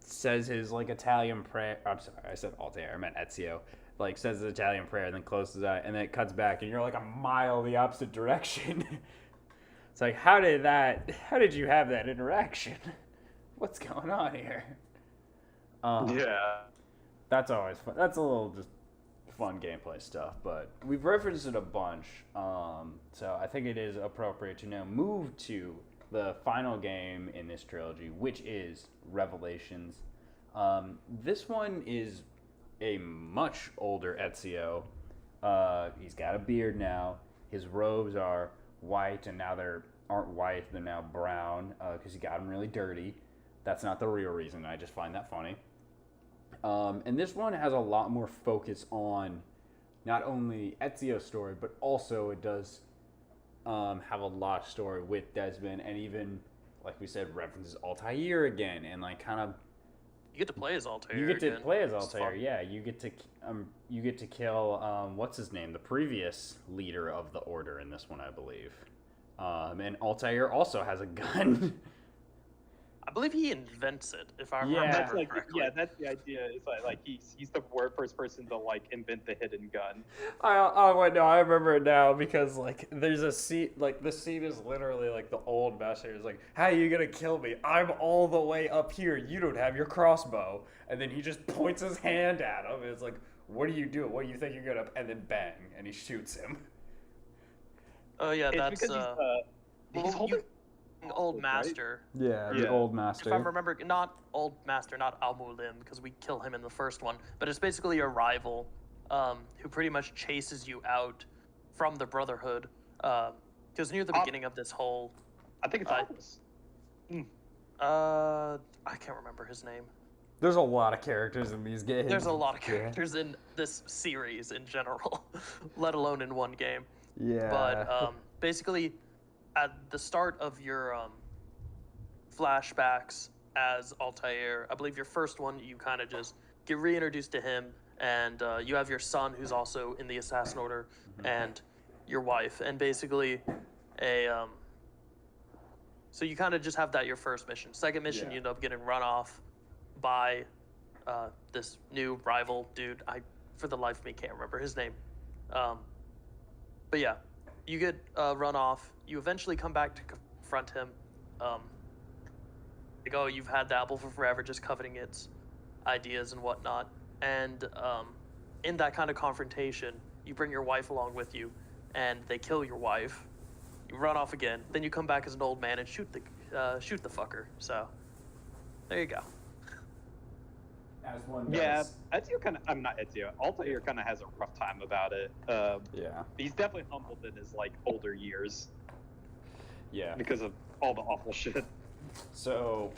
says his like Italian prayer. I'm sorry, I said Altair, I meant Ezio. Like says his Italian prayer and then closes his eye and then it cuts back and you're like a mile the opposite direction. It's like, how did you have that interaction? What's going on here? Yeah. That's always fun. That's a little just fun gameplay stuff, but we've referenced it a bunch, so I think it is appropriate to now move to the final game in this trilogy, which is Revelations. This one is a much older Ezio. He's got a beard now. His robes are white, and now aren't white, they're now brown, because he got them really dirty. That's not the real reason, I just find that funny. And this one has a lot more focus on not only Ezio's story, but also it does have a lot of story with Desmond, and even, like we said, references Altair again, and like kind of you get to play as Altair. you get to again. play as It's Altair. fun. Yeah, you get to kill what's his name, the previous leader of the Order in this one, I believe. And Altair also has a gun. I believe he invents it, if I Yeah. remember That's like, correctly. yeah, that's the idea. It's like he's the first person to like invent the hidden gun. I know, I remember it now because like there's a scene, like the scene is literally like the old master is like, how are you gonna kill me? I'm all the way up here. You don't have your crossbow, and then he just points his hand at him. And it's like, what do you do? What do you think you're gonna? And then bang, and he shoots him. Oh yeah, It's that's because he's well, holding Old right? Master. Yeah, the old If master. I remember, not Old Master, not Al-Mualim, because we kill him in the first one, but it's basically a rival who pretty much chases you out from the Brotherhood. Because near the beginning of this whole, I think it's Atlas. I can't remember his name. There's a lot of characters in these games. There's a lot of characters in this series in general, let alone in one game. Yeah. But basically, at the start of your flashbacks as Altair, I believe your first one, you kind of just get reintroduced to him, and you have your son who's also in the Assassin Order, and your wife, and basically so you kind of just have that your first mission. Second mission, Yeah. you end up getting run off by this new rival dude. I, for the life of me, can't remember his name. But yeah, you get run off. You eventually come back to confront him. Like, oh, you've had the apple for forever, just coveting its ideas and whatnot. And in that kind of confrontation, you bring your wife along with you, and they kill your wife. You run off again. Then you come back as an old man and shoot the fucker. So there you go. As one does. Yeah, Ezio kind of. I'm not Ezio. Altair kind of has a rough time about it. Yeah. He's definitely humbled in his like older years Yeah. because of all the awful shit. So,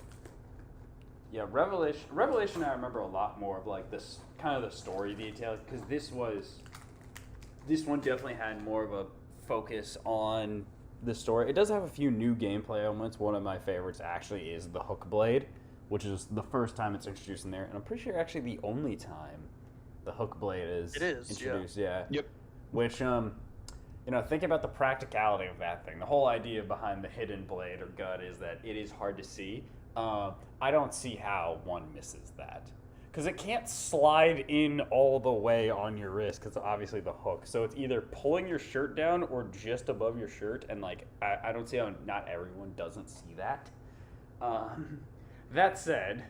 yeah, Revelation. I remember a lot more of like this kind of the story details because this one definitely had more of a focus on the story. It does have a few new gameplay elements. One of my favorites actually is the hook blade, which is the first time it's introduced in there, and I'm pretty sure actually the only time the hook blade is introduced. Yeah. Yep. Which thinking about the practicality of that thing, the whole idea behind the hidden blade or gut is that it is hard to see. I don't see how one misses that. Because it can't slide in all the way on your wrist, because obviously the hook. So it's either pulling your shirt down or just above your shirt, and like, I don't see how not everyone doesn't see that. That said,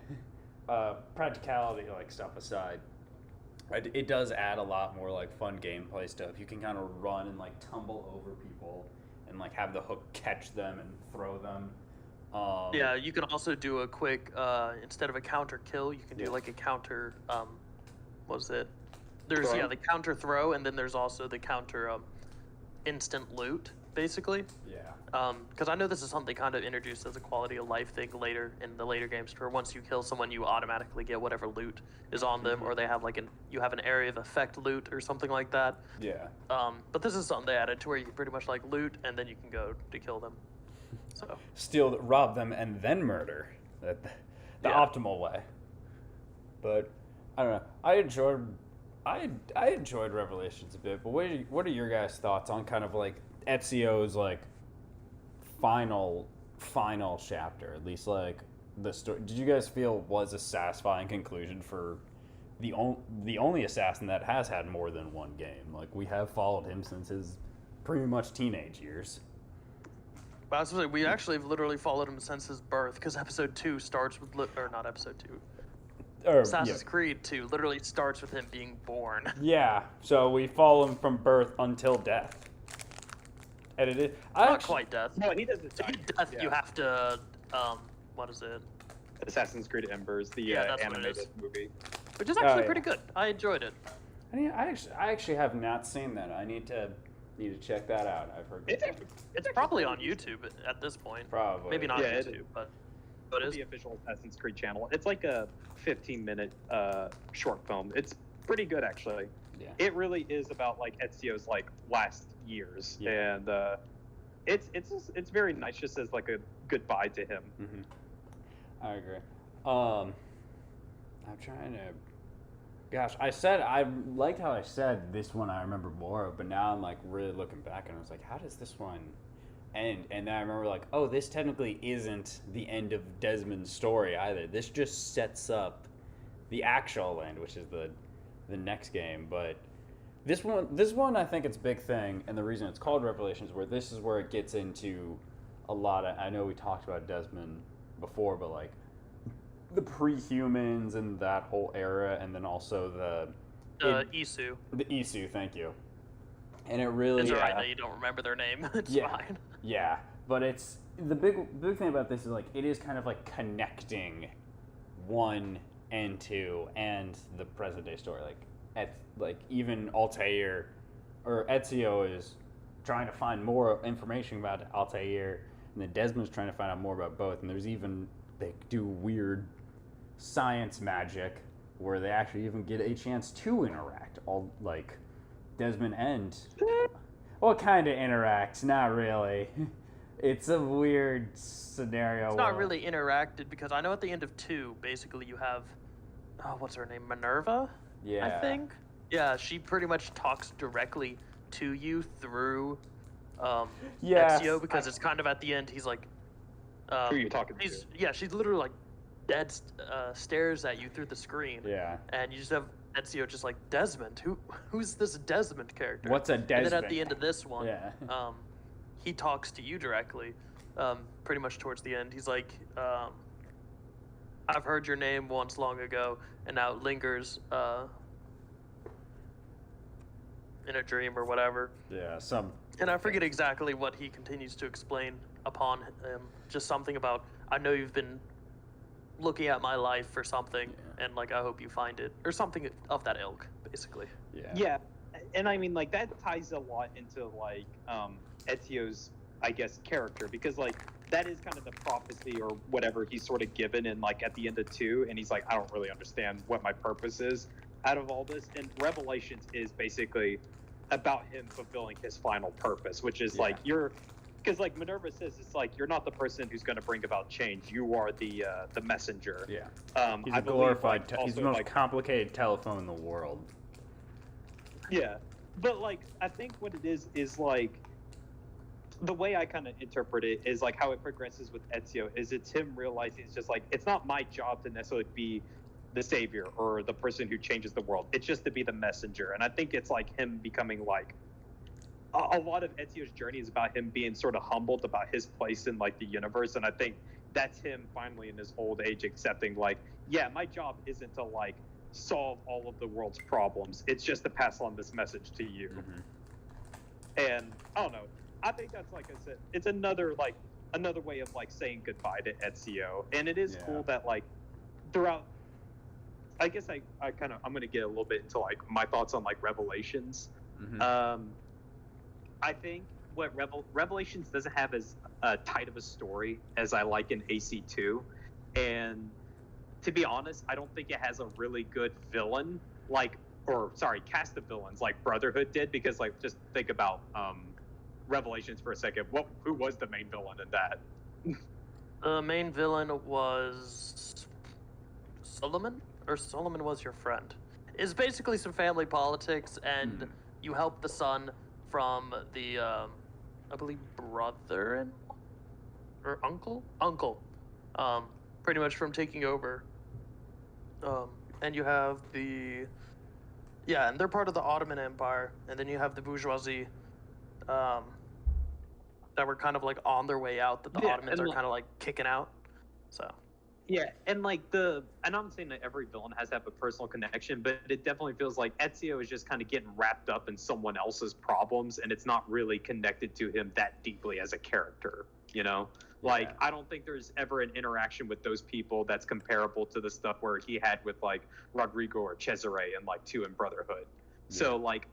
practicality like stuff aside, it does add a lot more like fun gameplay stuff. You can kind of run and like tumble over people and like have the hook catch them and throw them. Yeah, you can also do a quick instead of a counter kill, you can do Yeah. like a counter. What was it? There's Throw? the counter throw, and then there's also the counter instant loot, basically. Yeah. Because I know this is something kind of introduced as a quality of life thing later in the later games, where once you kill someone, you automatically get whatever loot is on them, or they have like you have an area of effect loot or something like that. Yeah. But this is something they added to where you can pretty much like loot, and then you can go to kill them. So Steal, rob them, and then murder. The Yeah. optimal way. But I don't know. I enjoyed Revelations a bit. But what are your guys' thoughts on kind of like Ezio's like final chapter? At least like the story. Did you guys feel was a satisfying conclusion for the only assassin that has had more than one game? Like we have followed him since his pretty much teenage years. But I was gonna say, we actually have literally followed him since his birth, because episode 2 starts with, or not episode 2, Assassin's Creed 2 literally starts with him being born. Yeah, so we follow him from birth until death. And it is Not quite death. No, he doesn't To die. beat death, Yeah. you have to, what is it? Assassin's Creed Embers, the Yeah, that's what it animated is. movie. Which is actually yeah. pretty good. I enjoyed it. I actually have not seen that. I need to check that out. I've heard. It's good actually, It's probably on YouTube at this point. Probably. Maybe not Yeah, it YouTube, is. but it is. the official Assassin's Creed channel. It's like a 15-minute short film. It's pretty good actually. Yeah. It really is about like Ezio's like last years, Yeah. and it's very nice, just as like a goodbye to him. Mm-hmm. I agree. I'm trying to. Gosh, I liked how I said this one I remember more of, but now I'm like really looking back and I was like, how does this one end? And then I remember like, oh, this technically isn't the end of Desmond's story either. This just sets up the actual end, which is the next game. But this one I think it's a big thing, and the reason it's called Revelations, where this is where it gets into a lot of. I know we talked about Desmond before, but like the pre-humans and that whole era, and then also Isu. the Isu. Thank you. And it really It's alright that you don't remember their name. It's Yeah. fine. Yeah, but it's the big thing about this is like it is kind of like connecting 1 and 2 and the present day story. Like even Altair or Ezio is trying to find more information about Altair, and then Desmond's trying to find out more about both. And there's even they do weird science magic where they actually even get a chance to interact. All like Desmond and well, kind of interacts, not really. It's a weird scenario. It's not really interacted, because I know at the end of 2, basically you have, what's her name? Minerva? Yeah. I think. Yeah, she pretty much talks directly to you through Yes, Ezio, because it's kind of at the end, he's like, Who are you talking to? she's literally like dead stares at you through the screen. Yeah. And you just have Ezio just like, Desmond? Who's this Desmond character? What's a And then Desmond? at the end of this one, Yeah. he talks to you directly, pretty much towards the end. He's like, I've heard your name once long ago, and now it lingers in a dream or whatever. Yeah, And I forget exactly what he continues to explain upon him. Just something about, I know you've been looking at my life for something, and like, I hope you find it, or something of that ilk, basically. Yeah, and I mean, like, that ties a lot into like Ezio's, I guess, character, because like that is kind of the prophecy or whatever he's sort of given in like at the end of 2, and he's like, I don't really understand what my purpose is out of all this. And Revelations is basically about him fulfilling his final purpose, which is like because like Minerva says, it's like you're not the person who's going to bring about change. You are the messenger. Yeah. He's I a glorified. believe, like, He's the also, most like, complicated telephone in the world. Yeah, but like I think what it is like the way I kind of interpret it is like how it progresses with Ezio is it's him realizing it's just like it's not my job to necessarily be the savior or the person who changes the world. It's just to be the messenger, and I think it's like him becoming like a lot of Ezio's journey is about him being sort of humbled about his place in like the universe, and I think that's him finally in his old age accepting like, yeah, my job isn't to like solve all of the world's problems. It's just to pass on this message to you. And I don't know. I think that's, like I said, it's another way of like saying goodbye to Ezio. And it is cool that like throughout, I guess I'm going to get a little bit into like my thoughts on like Revelations. I think what Revelations doesn't have as tight of a story as I like in AC2. And to be honest, I don't think it has a really good villain, cast of villains like Brotherhood did, because like just think about Revelations for a second. Who was the main villain in that? The main villain was Solomon, or Solomon was your friend. It's basically some family politics, and you help the son from the, I believe, brother or uncle, pretty much from taking over. And you have and they're part of the Ottoman Empire, and then you have the bourgeoisie, that were kind of like on their way out, that the Ottomans are kind of like kicking out. So. Yeah, and like and I'm saying that every villain has to have a personal connection, but it definitely feels like Ezio is just kind of getting wrapped up in someone else's problems, and it's not really connected to him that deeply as a character, you know? Like, I don't think there's ever an interaction with those people that's comparable to the stuff where he had with like Rodrigo or Cesare and like 2 in Brotherhood. So like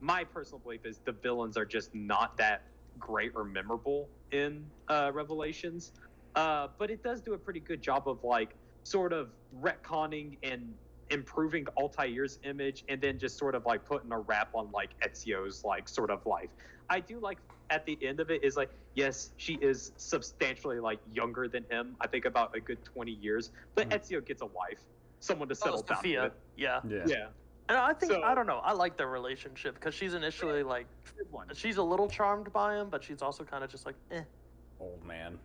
my personal belief is the villains are just not that great or memorable in Revelations. But it does do a pretty good job of like sort of retconning and improving Altair's image, and then just sort of like putting a wrap on like Ezio's like sort of life. I do like at the end of it is like, yes, she is substantially like younger than him. I think about a good 20 years, but Ezio gets a wife, someone to settle down Sophia. with. Yeah. And I think, I don't know, I like their relationship, because she's initially like, she's a little charmed by him, but she's also kind of just like, Old man,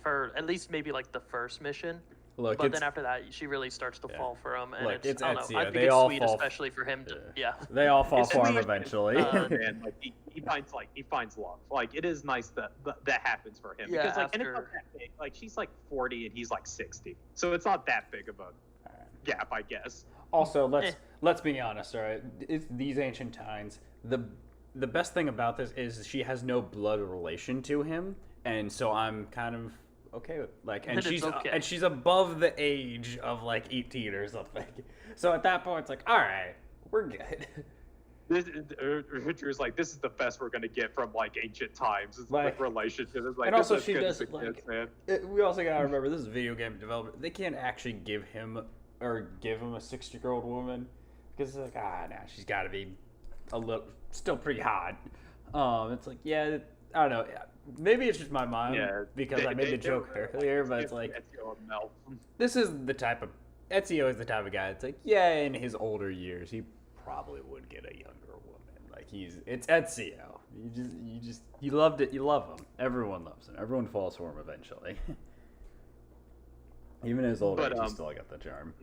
for at least maybe like the first mission. Look, but then after that, she really starts to fall for him, and Look, it's I don't know. Ezio. I think They it's all sweet, fall- especially for him to, They all fall It's for him sweet. eventually. And like he finds love. Like, it is nice that happens for him, because like and it's not that big. Like, she's like 40 and he's like 60, so it's not that big of a gap, I guess. Also, let's be honest, all right? It's these ancient times. The best thing about this is she has no blood relation to him, and so I'm kind of okay with and she's above the age of like 18 or something. So at that point, it's like, all right, we're good. Drew's like, this is the best we're gonna get from like ancient times. It's like relationship. It's like, and also this is she good does as it like. gets, man. We also gotta remember this is video game development. They can't actually give him a 60-year-old woman, because it's like, nah, she's got to be a little still pretty hot. It's like, I don't know. Maybe it's just my mind because I made the joke earlier, but it's like this is the type of Ezio is the type of guy. It's like, in his older years, he probably would get a younger woman. Like it's Ezio. You loved it. You love him. Everyone loves him. Everyone falls for him eventually. Even his old age, he's still got the charm.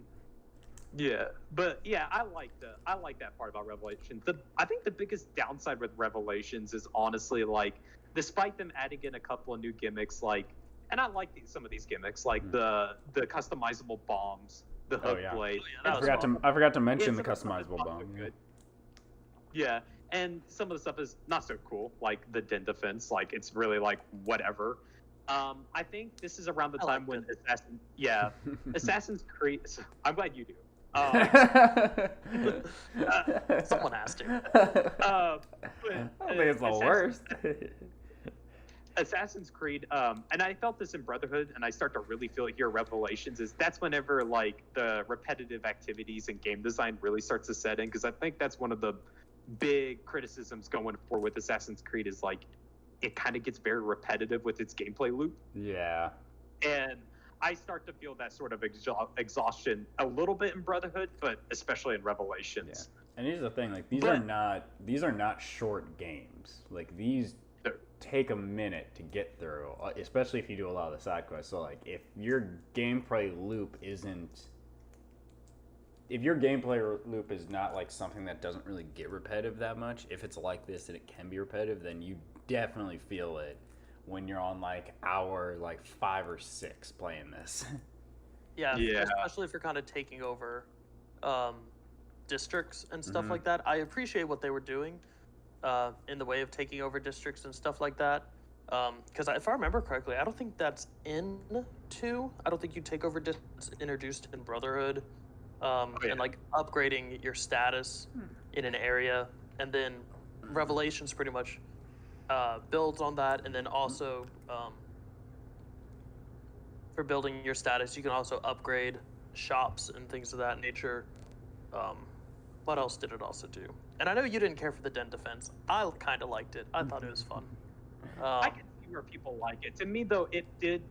Yeah, but yeah, I like that part about Revelations. I think the biggest downside with Revelations is honestly like, despite them adding in a couple of new gimmicks, like, and I like some of these gimmicks, like the customizable bombs, the Oh hook yeah. blade. that and was some fun. of the- I forgot to yeah, mention the some of stuff is customizable not so bomb. good. Yeah, and some of the stuff is not so cool, like the Den Defense. Like it's really like whatever. I think this is around the I time liked when Assassin's Creed. I'm glad you do. Someone has to. Uh, I don't think it's the worst. Assassin's Creed, and I felt this in Brotherhood, and I start to really feel it here. Revelations is that's whenever like the repetitive activities and game design really starts to set in, because I think that's one of the big criticisms going forward with Assassin's Creed is like it kind of gets very repetitive with its gameplay loop, Yeah. and I start to feel that sort of exhaustion a little bit in Brotherhood, but especially in Revelations. And here's the thing, like these But- are not short games. Like these No. take a minute to get through, especially if you do a lot of the side quests. So like if your gameplay loop is not like something that doesn't really get repetitive that much, if it's like this and it can be repetitive, then you definitely feel it when you're on like hour like 5 or 6 playing this. Yeah, Yeah. especially if you're kind of taking over districts and stuff Mhm. like that. I appreciate what they were doing in the way of taking over districts and stuff like that. Because if I remember correctly, I don't think that's in 2. I don't think you take over districts introduced in Brotherhood. yeah. And like upgrading your status in an area. And then Revelations pretty much builds on that. And then also for building your status, you can also upgrade shops and things of that nature. What else did it also do? And I know you didn't care for the Den Defense. I kind of liked it. I thought it was fun. I can see where people like it. To me, though, it did.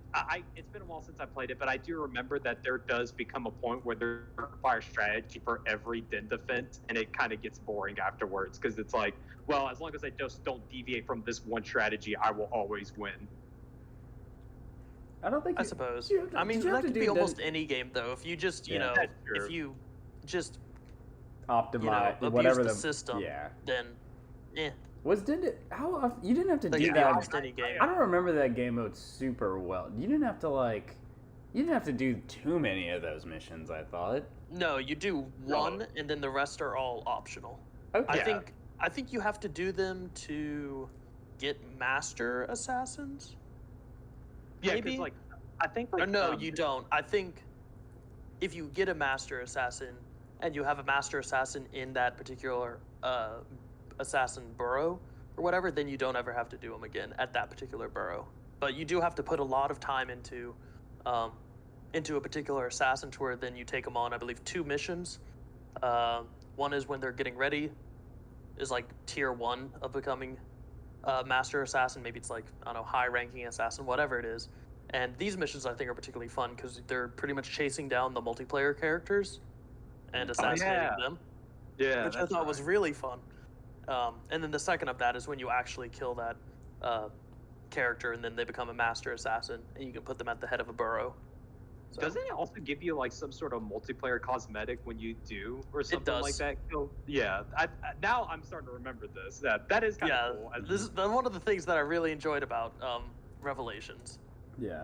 It's been a while since I played it, but I do remember that there does become a point where there requires strategy for every Den Defense, and it kind of gets boring afterwards because it's like, well, as long as I just don't deviate from this one strategy, I will always win. I don't think I suppose. you have to- I mean, did you have that to could do be almost Den- any game, though. If you just, you Yeah. know, That's true. if you just optimize abuse whatever the system. Yeah. then, How often you didn't have to like do it'd be that? almost any game. I don't remember that game mode super well. You didn't have to do too many of those missions, I thought. No, you do one, and then the rest are all optional. Okay. I think you have to do them to get Master Assassins. Yeah, Maybe? because like I think Or like no, you don't. I think if you get a Master Assassin and you have a Master Assassin in that particular assassin burrow or whatever, then you don't ever have to do them again at that particular burrow. But you do have to put a lot of time into a particular assassin to where then you take them on, I believe, 2 missions. One is when they're getting ready, is like tier 1 of becoming Master Assassin. Maybe it's like, I don't know, high ranking assassin, whatever it is. And these missions I think are particularly fun because they're pretty much chasing down the multiplayer characters and assassinating them, yeah, which I thought was really fun. And then the second of that is when you actually kill that character and then they become a Master Assassin and you can put them at the head of a burrow. So, Doesn't it also give you like some sort of multiplayer cosmetic when you do or something like does. that? Yeah, now I'm starting to remember this. That is kind yeah, of cool. this is one of the things that I really enjoyed about Revelations. Yeah.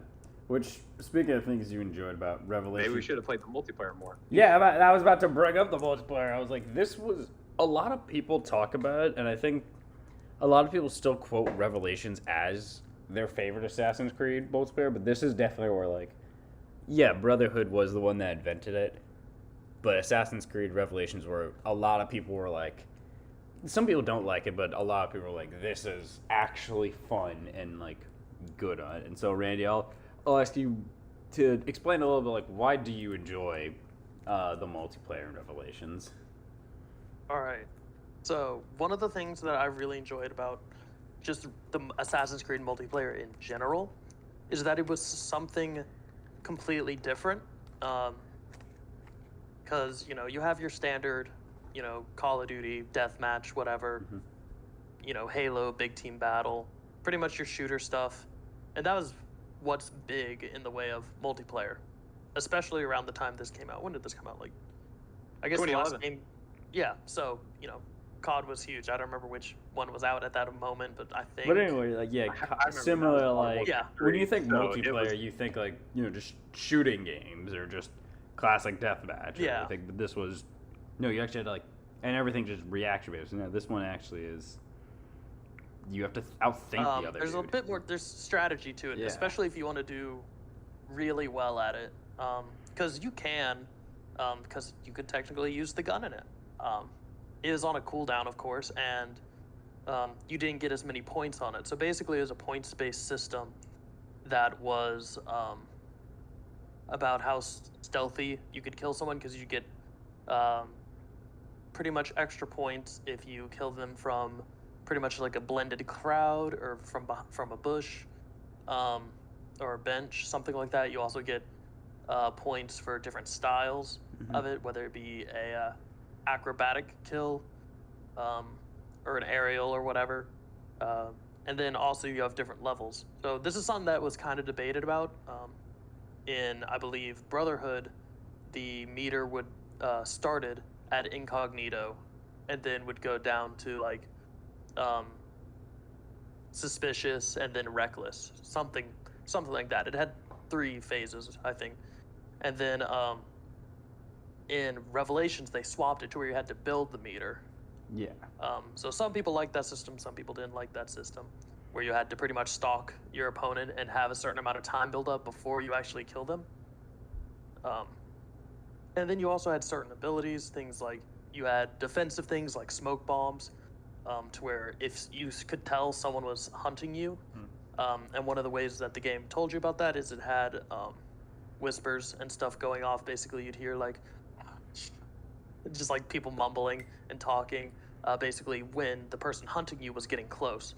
Which, speaking of things you enjoyed about Revelation, Maybe we should have played the multiplayer more. Yeah, I was about to bring up the multiplayer. I was like, this was a lot of people talk about it, and I think a lot of people still quote Revelations as their favorite Assassin's Creed multiplayer, but this is definitely where like, yeah, Brotherhood was the one that invented it, but Assassin's Creed Revelations were a lot of people were like, some people don't like it, but a lot of people were like, this is actually fun and like good on it. And so Randy, I'll ask you to explain a little bit like why do you enjoy the multiplayer in Revelations? All right. So one of the things that I really enjoyed about just the Assassin's Creed multiplayer in general is that it was something completely different. Because, you know, you have your standard, you know, Call of Duty, deathmatch, whatever, Mhm. you know, Halo, big team battle, pretty much your shooter stuff. And that was what's big in the way of multiplayer, especially around the time this came out. When did this come out? Like I guess the last 2011. game. Yeah, so COD was huge. I don't remember which one was out at that moment, but I think. But anyway, like I remember that was similar. Modern Like Warfare Yeah. when you 3, think so it multiplayer, was- you think like just shooting games or just classic deathmatch. Yeah. I think, but this was no. You actually had to like, and everything just reaction based. No, this one actually is. You have to outthink the other. There's a dude. bit more. There's strategy to it, Yeah. especially if you want to do really well at it. Because you can, because you could technically use the gun in it. It is on a cooldown, of course, and you didn't get as many points on it. So basically, it was a points-based system that was about how stealthy you could kill someone, because you get pretty much extra points if you kill them from pretty much like a blended crowd or from a bush or a bench, something like that. You also get points for different styles of it, whether it be a acrobatic kill or an aerial or whatever. And then also you have different levels. So this is something that was kind of debated about in, I believe, Brotherhood. The meter would started at incognito and then would go down to like suspicious and then reckless, something like that. It had 3 phases, I think. And then in Revelations they swapped it to where you had to build the meter. Yeah. So some people liked that system, some people didn't like that system, where you had to pretty much stalk your opponent and have a certain amount of time build up before you actually kill them. And then you also had certain abilities, things like you had defensive things like smoke bombs, to where if you could tell someone was hunting you, and one of the ways that the game told you about that is it had whispers and stuff going off. Basically, you'd hear like just like people mumbling and talking, basically when the person hunting you was getting close.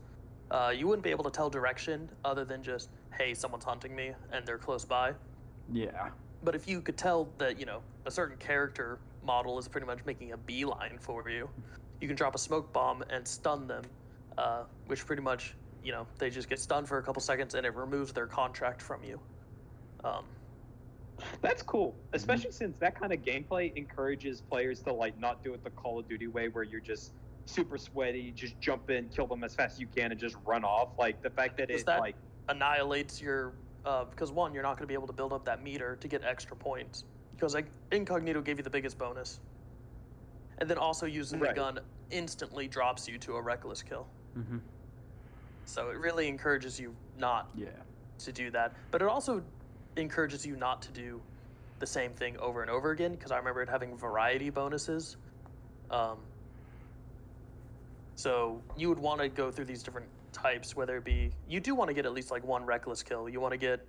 You wouldn't be able to tell direction other than just, hey, someone's hunting me and they're close by. Yeah. But if you could tell that, a certain character model is pretty much making a beeline for you, you can drop a smoke bomb and stun them, which pretty much, they just get stunned for a couple seconds and it removes their contract from you. That's cool, especially since that kind of gameplay encourages players to like not do it the Call of Duty way, where you're just super sweaty, just jump in, kill them as fast as you can, and just run off. Like the fact that it that like annihilates your, because one, you're not going to be able to build up that meter to get extra points, because like incognito gave you the biggest bonus, and then also using the Right. gun instantly drops you to a reckless kill. Mm-hmm. So it really encourages you not Yeah. to do that, but it also encourages you not to do the same thing over and over again, because I remember it having variety bonuses. So you would want to go through these different types, whether it be, you do want to get at least like one reckless kill. You want to get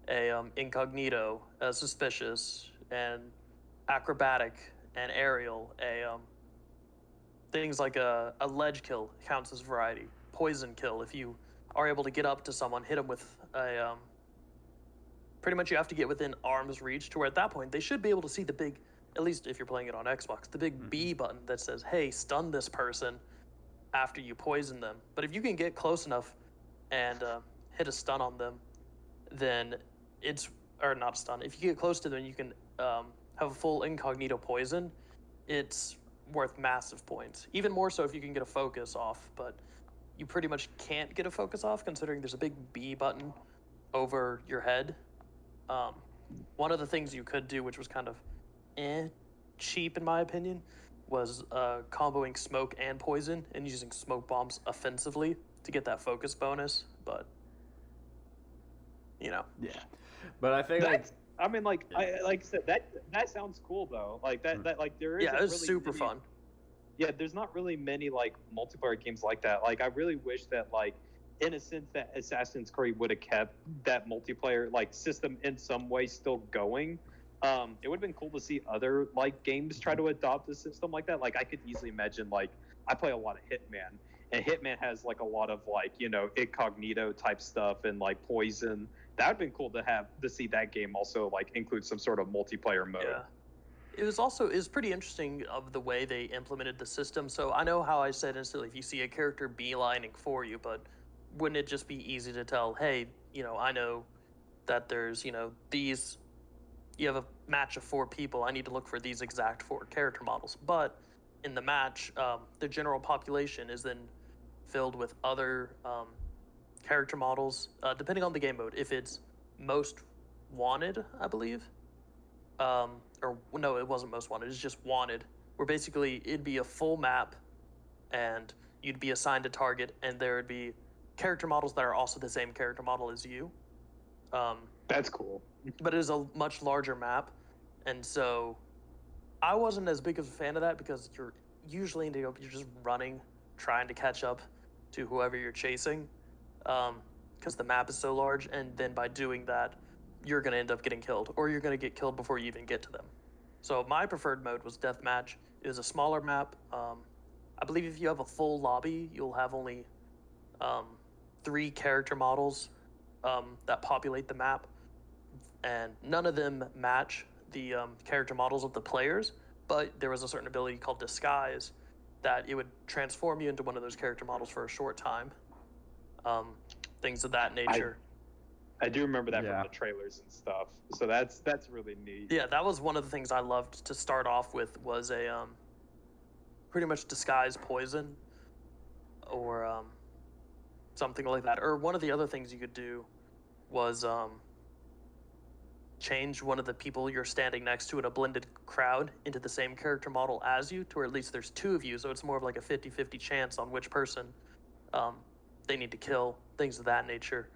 a incognito, suspicious, and acrobatic, and aerial. Things like a ledge kill counts as variety. Poison kill, if you are able to get up to someone, hit them with a pretty much you have to get within arm's reach, to where at that point they should be able to see the big, at least if you're playing it on Xbox, the big B button that says, hey, stun this person after you poison them. But if you can get close enough and hit a stun on them, then it's, or not a stun, if you get close to them, you can have a full incognito poison, it's worth massive points. Even more so if you can get a focus off, but you pretty much can't get a focus off considering there's a big B button over your head. One of the things you could do, which was kind of cheap in my opinion, was comboing smoke and poison and using smoke bombs offensively to get that focus bonus. But Yeah. But I think like that's. I mean, like I said, that sounds cool though. Like that like there is. yeah, it was super fun. Yeah, there's not really many like multiplayer games like that. Like I really wish that like in a sense that Assassin's Creed would have kept that multiplayer like system in some way still going. It would have been cool to see other like games try to adopt a system like that. Like I could easily imagine, like I play a lot of Hitman, and Hitman has like a lot of like incognito type stuff and like poison. That would have been cool to see that game also like include some sort of multiplayer mode. Yeah. It was pretty interesting of the way they implemented the system. So I know how I said instantly if you see a character beelining for you, but wouldn't it just be easy to tell, hey, I know that there's, these you have a match of 4 people. I need to look for these exact 4 character models. But in the match, the general population is then filled with other character models, depending on the game mode. If it's most wanted, I believe, or no, it wasn't most wanted. It's just wanted, where basically it'd be a full map, and you'd be assigned a target, and there would be character models that are also the same character model as you. That's cool. But it is a much larger map, and so I wasn't as big of a fan of that because you're usually you're just running, trying to catch up to whoever you're chasing, because the map is so large, and then by doing that, you're gonna end up getting killed, or you're gonna get killed before you even get to them. So my preferred mode was deathmatch. It was a smaller map. I believe if you have a full lobby, you'll have only 3 character models that populate the map, and none of them match the character models of the players, but there was a certain ability called Disguise that it would transform you into one of those character models for a short time. Things of that nature. I do remember that Yeah. from the trailers and stuff. So that's really neat. Yeah, that was one of the things I loved to start off with, was a pretty much Disguise Poison, or something like that. Or one of the other things you could do was change one of the people you're standing next to in a blended crowd into the same character model as you, to where at least there's 2 of you, so it's more of like a 50-50 chance on which person they need to kill, things of that nature.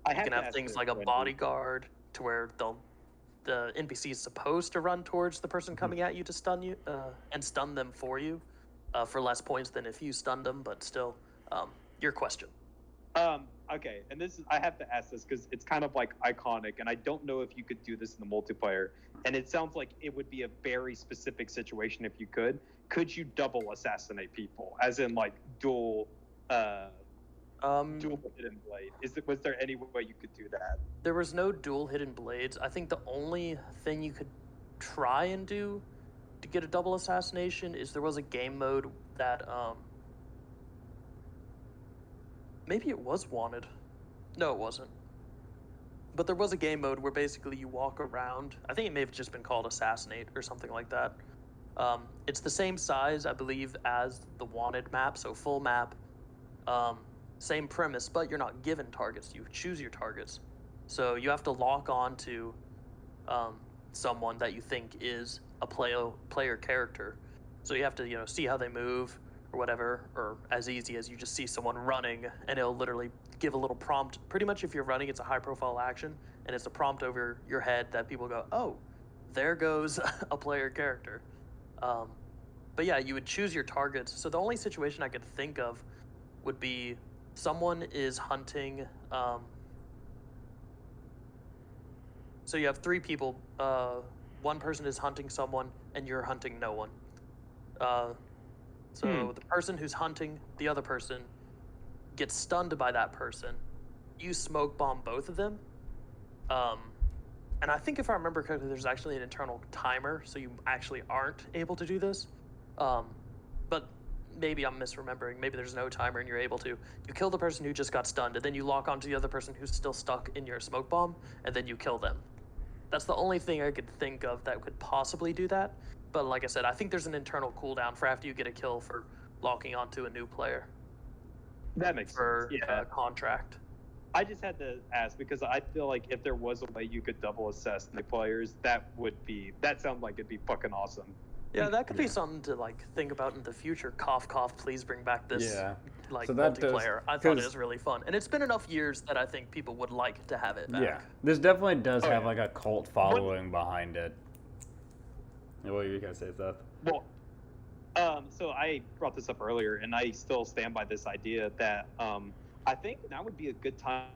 I You can have things like a bodyguard, to where the NPC is supposed to run towards the person coming at you to stun you, and stun them for you, for less points than if you stunned them, but still, your question. Okay, and I have to ask this because it's kind of like iconic, and I don't know if you could do this in the multiplayer. And it sounds like it would be a very specific situation if you could. Could you double assassinate people, as in like dual hidden blade? Was there any way you could do that? There was no dual hidden blades. I think the only thing you could try and do to get a double assassination is there was a game mode that maybe it was wanted. No, it wasn't. But there was a game mode where basically you walk around. I think it may have just been called Assassinate or something like that. It's the same size, I believe, as the wanted map, so full map. Same premise, but you're not given targets. You choose your targets. So you have to lock on to someone that you think is a player character. So you have to, see how they move or whatever, or as easy as you just see someone running and it'll literally give a little prompt. Pretty much if you're running, it's a high profile action and it's a prompt over your head that people go, oh, there goes a player character. But yeah, you would choose your targets. So the only situation I could think of would be someone is hunting. So you have 3 people. One person is hunting someone and you're hunting no one. So the person who's hunting the other person gets stunned by that person. You smoke bomb both of them. And I think if I remember correctly, there's actually an internal timer, so you actually aren't able to do this. But maybe I'm misremembering. Maybe there's no timer and you're able to. You kill the person who just got stunned, and then you lock onto the other person who's still stuck in your smoke bomb, and then you kill them. That's the only thing I could think of that could possibly do that. But like I said, I think there's an internal cooldown for after you get a kill for locking onto a new player. That makes for sense. Yeah. Contract. I just had to ask because I feel like if there was a way you could double assess the players, that sounds like it'd be fucking awesome. Yeah, that could be something to think about in the future. Cough, cough. Please bring back this So that multiplayer. I thought it 'cause- was really fun, and it's been enough years that I think people would like to have it back. Yeah, this definitely does have yeah. like a cult following behind it. What were you gonna say, Seth? Well, so I brought this up earlier, and I still stand by this idea that I think now would be a good time.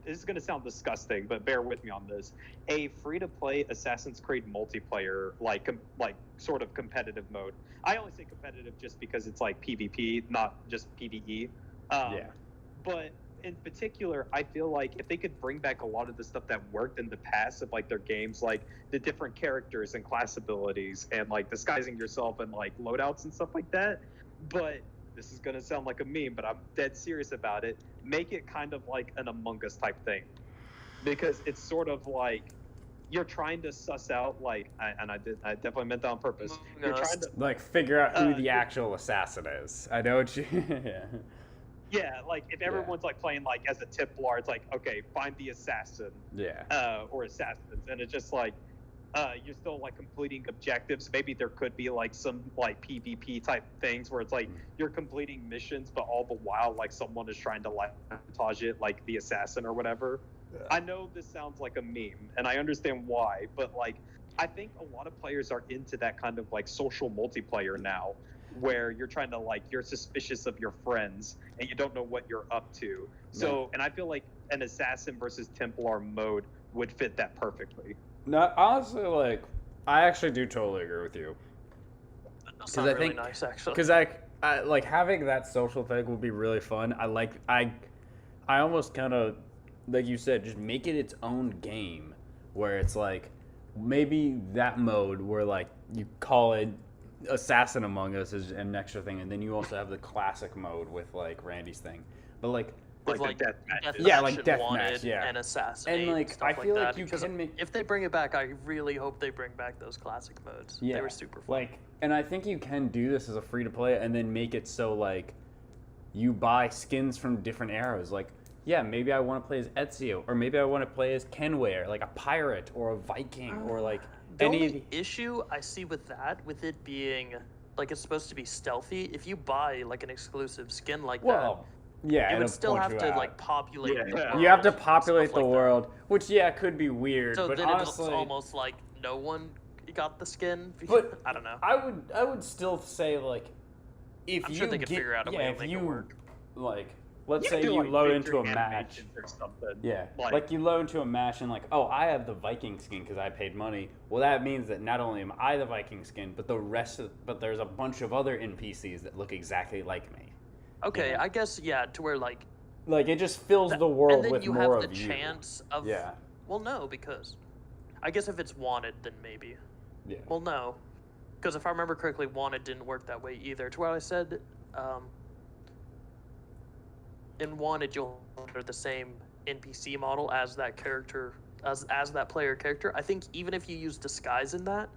This is going to sound disgusting, but bear with me on this. A free-to-play Assassin's Creed multiplayer, like sort of competitive mode. I only say competitive just because it's like PvP, not just PvE. Yeah. But in particular, I feel like if they could bring back a lot of the stuff that worked in the past of like their games, like the different characters and class abilities and like disguising yourself and like loadouts and stuff like that. But this is going to sound like a meme, but I'm dead serious about it. Make it kind of like an Among Us type thing, because it's sort of like you're trying to suss out like, I definitely meant that on purpose. Among You're Us. trying to, Like figure out who the you're- actual assassin is. I know what you. Yeah. yeah, like if Yeah. everyone's like playing like as a Templar, it's like, okay, find the assassin, Yeah. or assassins, and it's just like, you're still like completing objectives. Maybe there could be like some like PvP type things where it's like you're completing missions, but all the while like someone is trying to like sabotage it, like the assassin or whatever. Yeah. I know this sounds like a meme, and I understand why, but like I think a lot of players are into that kind of like social multiplayer now, where you're trying to like you're suspicious of your friends and you don't know what you're up to. So, and I feel like an assassin versus Templar mode would fit that perfectly. No, honestly, like I actually do totally agree with you. That's 'Cause not I really think- nice, actually. Because I like having that social thing would be really fun. I almost kind of like you said, just make it its own game where it's like maybe that mode where like you call it Assassin Among Us is an extra thing, and then you also have the classic mode with like Randy's thing, but like With Like the death matches. Yeah, like and deathmatch, Wanted yeah. and Assassinate and like stuff I feel like that, you because can make if they bring it back, I really hope they bring back those classic modes. Yeah, They were super fun. like, and I think you can do this as a free to play, and then make it so like you buy skins from different eras. Like, yeah, maybe I want to play as Ezio, or maybe I want to play as Kenway, or like a pirate, or a Viking, or like The any. only issue I see with that, with it being like it's supposed to be stealthy, if you buy like an exclusive skin like Well, yeah, that, it it'll would still point have you to out. like populate. Yeah. the You world You have to and stuff populate the like that. world, which yeah could be weird, So but then honestly, it's almost like no one got the skin. But I don't know. I would still say like if I'm you sure they could get- figure out a way yeah, to if make it you work. like let's You say could do, you like, load victory into a match. animations or something. Yeah, Like- like you load into a match and like, oh, I have the Viking skin because I paid money. Well, that means that not only am I the Viking skin, but but there's a bunch of other NPCs that look exactly like me. Okay, Yeah. I guess yeah, to where like Like it just fills the and world then with you more have of the you. chance of Yeah, Well, no, because I guess if it's Wanted, then maybe. yeah. Well, no, because if I remember correctly, Wanted didn't work that way either. To where I said, in Wanted, you'll enter the same NPC model as that character, as that player character. I think even if you use disguise in that,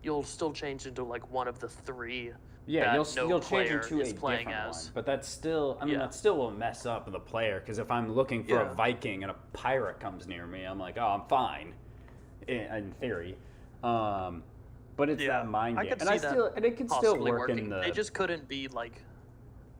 you'll still change into like one of the three. Yeah, that no you'll change player into a is playing different as. one, but that's still Yeah. that still will mess up the player because if I'm looking for Yeah. a Viking and a pirate comes near me, I'm like, oh, I'm fine, in theory. But it's Yeah, that mind I game, could and see I that still and it can still Possibly work working. in the. They just couldn't be like.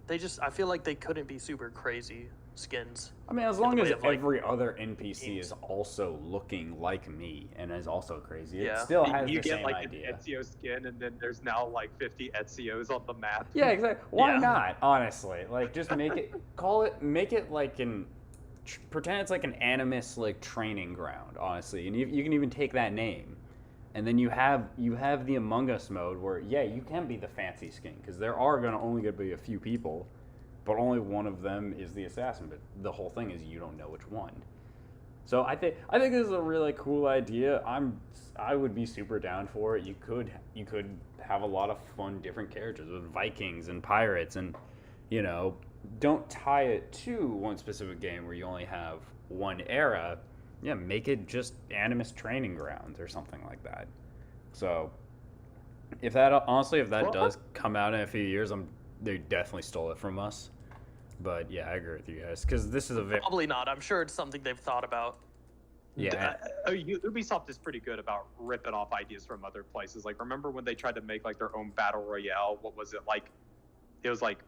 I feel like they couldn't be super crazy skins. I mean, as in long the as way of, like, every other NPC games. is also looking like me and is also crazy, it Yeah. still has You the get same like idea. an Ezio skin, and then there's now like 50 Ezios on the map. Yeah, exactly. Why Yeah. not? Honestly, like just make it, make it like pretend it's like an Animus like training ground. Honestly, and you can even take that name, and then you have the Among Us mode where yeah you can be the fancy skin because there are only gonna be a few people, but only one of them is the assassin. But the whole thing is you don't know which one. So I think this is a really cool idea. I would be super down for it. You could have a lot of fun different characters with Vikings and pirates and don't tie it to one specific game where you only have one era. Yeah, make it just Animus training grounds or something like that. So if that Well, does come out in a few years, they definitely stole it from us. But yeah, I agree with you guys because this is a very Probably not. I'm sure it's something they've thought about. yeah. Ubisoft is pretty good about ripping off ideas from other places. Like, remember when they tried to make like their own battle royale? What was it like? It was like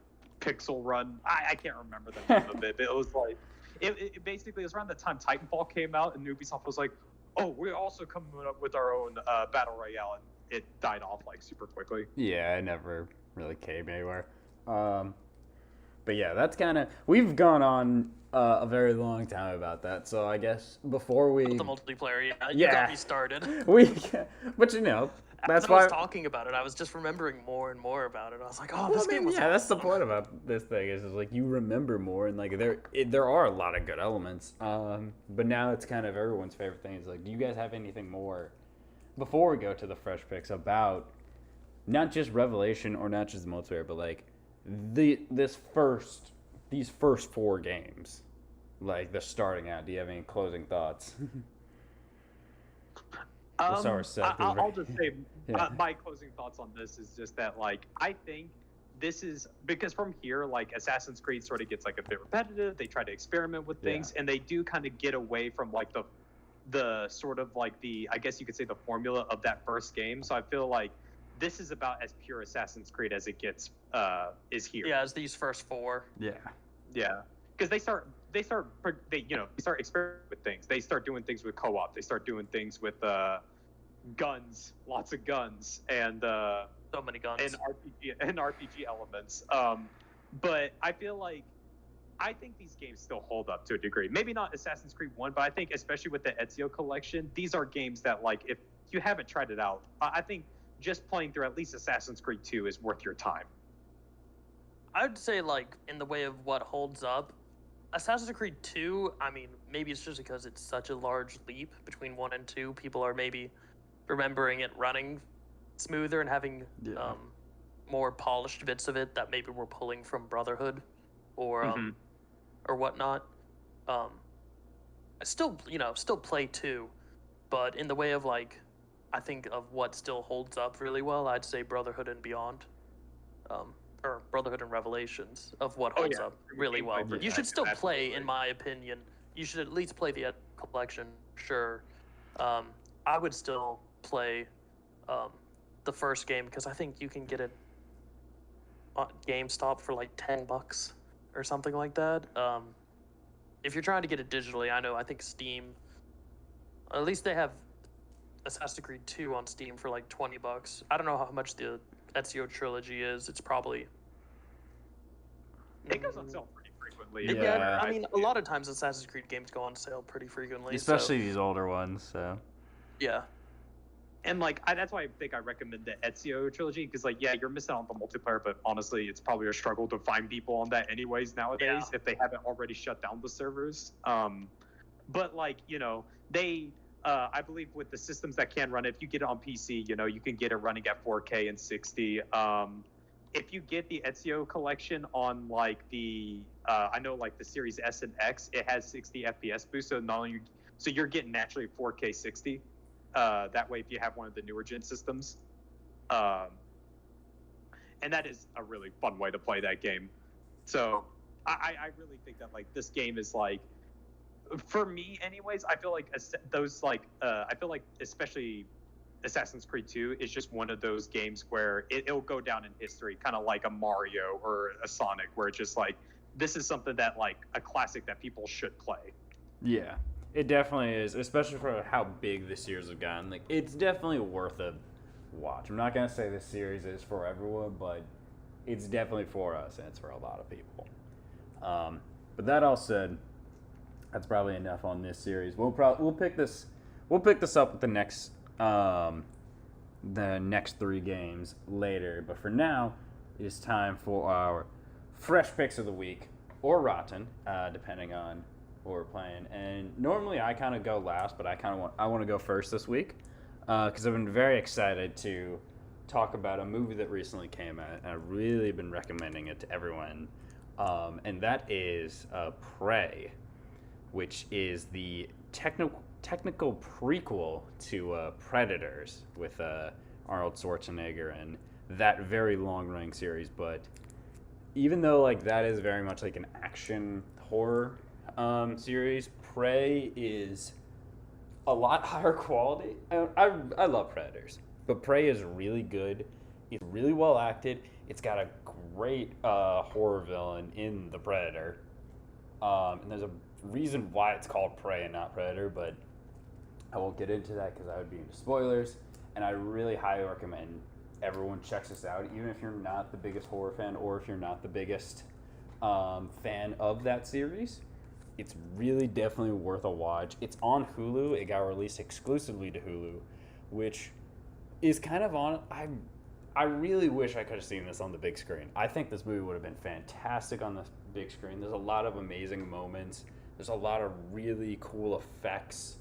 Pixel Run. I can't remember the name of it. But it was like it basically it was around the time Titanfall came out, and Ubisoft was like, "Oh, we're also coming up with our own battle royale," and it died off like super quickly. Yeah, it never really came anywhere. But yeah, that's kind of we've gone on a very long time about that. So I guess before we The multiplayer, yeah, you Yeah. got me started. but that's As I why was talking about it, I was just remembering more and more about it. I was like, oh, Well, this I mean, game was yeah, that's the awesome. point about this thing is like you remember more and like there are a lot of good elements. But now it's kind of everyone's favorite thing is like, do you guys have anything more before we go to the fresh picks about not just Revelation or not just the multiplayer, but like these first 4 games, like the starting out? Do you have any closing thoughts? We'll start with Seth. I'll just say Yeah. my closing thoughts on this is just that, like, I think this is because from here, like, Assassin's Creed sort of gets like a bit repetitive. They try to experiment with things, and they do kind of get away from like the sort of like the, I guess you could say, the formula of that first game. So I feel like this is about as pure Assassin's Creed as it gets. Is here. Yeah, as these first 4. Yeah. Yeah, because they start experimenting with things. They start doing things with co-op. They start doing things with guns, lots of guns, and So many guns. RPG elements. But I feel like I think these games still hold up to a degree. Maybe not Assassin's Creed 1, but I think especially with the Ezio collection, these are games that, like, if you haven't tried it out, I think just playing through at least Assassin's Creed 2 is worth your time. I would say, like, in the way of what holds up, Assassin's Creed 2, I mean, maybe it's just because it's such a large leap between 1 and 2. People are maybe remembering it running smoother and having more polished bits of it that maybe we're pulling from Brotherhood or or whatnot. I still play 2, but in the way of, like, I think of what still holds up really well, I'd say Brotherhood and Beyond. Or Brotherhood and Revelations of what holds up really well. But you should still play, in my opinion. You should at least play the collection, sure. I would still play the first game because I think you can get it on GameStop for like $10 or something like that. If you're trying to get it digitally, I think Steam, at least they have Assassin's Creed 2 on Steam for like $20. I don't know how much the Ezio trilogy is. It's probably, it goes on sale pretty frequently. Yeah. I mean, a lot of times Assassin's Creed games go on sale pretty frequently. Especially these older ones. So. Yeah. And like that's why I think I recommend the Ezio trilogy because, like, yeah, you're missing out on the multiplayer, but honestly, it's probably a struggle to find people on that anyways nowadays if they haven't already shut down the servers. But like, they. I believe with the systems that can run it, if you get it on PC, you can get it running at 4K and 60. If you get the Ezio collection on like the, I know like the Series S and X, it has 60 FPS boost, so you're getting naturally 4K 60. That way, if you have one of the newer gen systems, and that is a really fun way to play that game. So I really think that like this game is like. For me, anyways, I feel like I feel like especially Assassin's Creed 2 is just one of those games where it'll go down in history, kind of like a Mario or a Sonic, where it's just like this is something that like a classic that people should play. Yeah, it definitely is, especially for how big the series have gotten. Like, it's definitely worth a watch. I'm not gonna say this series is for everyone, but it's definitely for us, and it's for a lot of people. But that all said. That's probably enough on this series. We'll pick this up with the next 3 games later. But for now, it's time for our fresh picks of the week or rotten, depending on what we're playing. And normally I kind of go last, but I want to go first this week because I've been very excited to talk about a movie that recently came out, and I've really been recommending it to everyone, and that is Prey, which is the technical prequel to Predators with Arnold Schwarzenegger and that very long-running series. But even though like that is very much like an action horror series, Prey is a lot higher quality. I love Predators, but Prey is really good. It's really well acted. It's got a great horror villain in the Predator, and there's a reason why it's called Prey and not Predator, but I won't get into that because I would be into spoilers. And I really highly recommend everyone checks this out, even if you're not the biggest horror fan or if you're not the biggest fan of that series. It's really definitely worth a watch. It's on Hulu. It got released exclusively to Hulu, which is kind of on. I really wish I could have seen this on the big screen. I think this movie would have been fantastic on the big screen. There's a lot of amazing moments. There's a lot of really cool effects.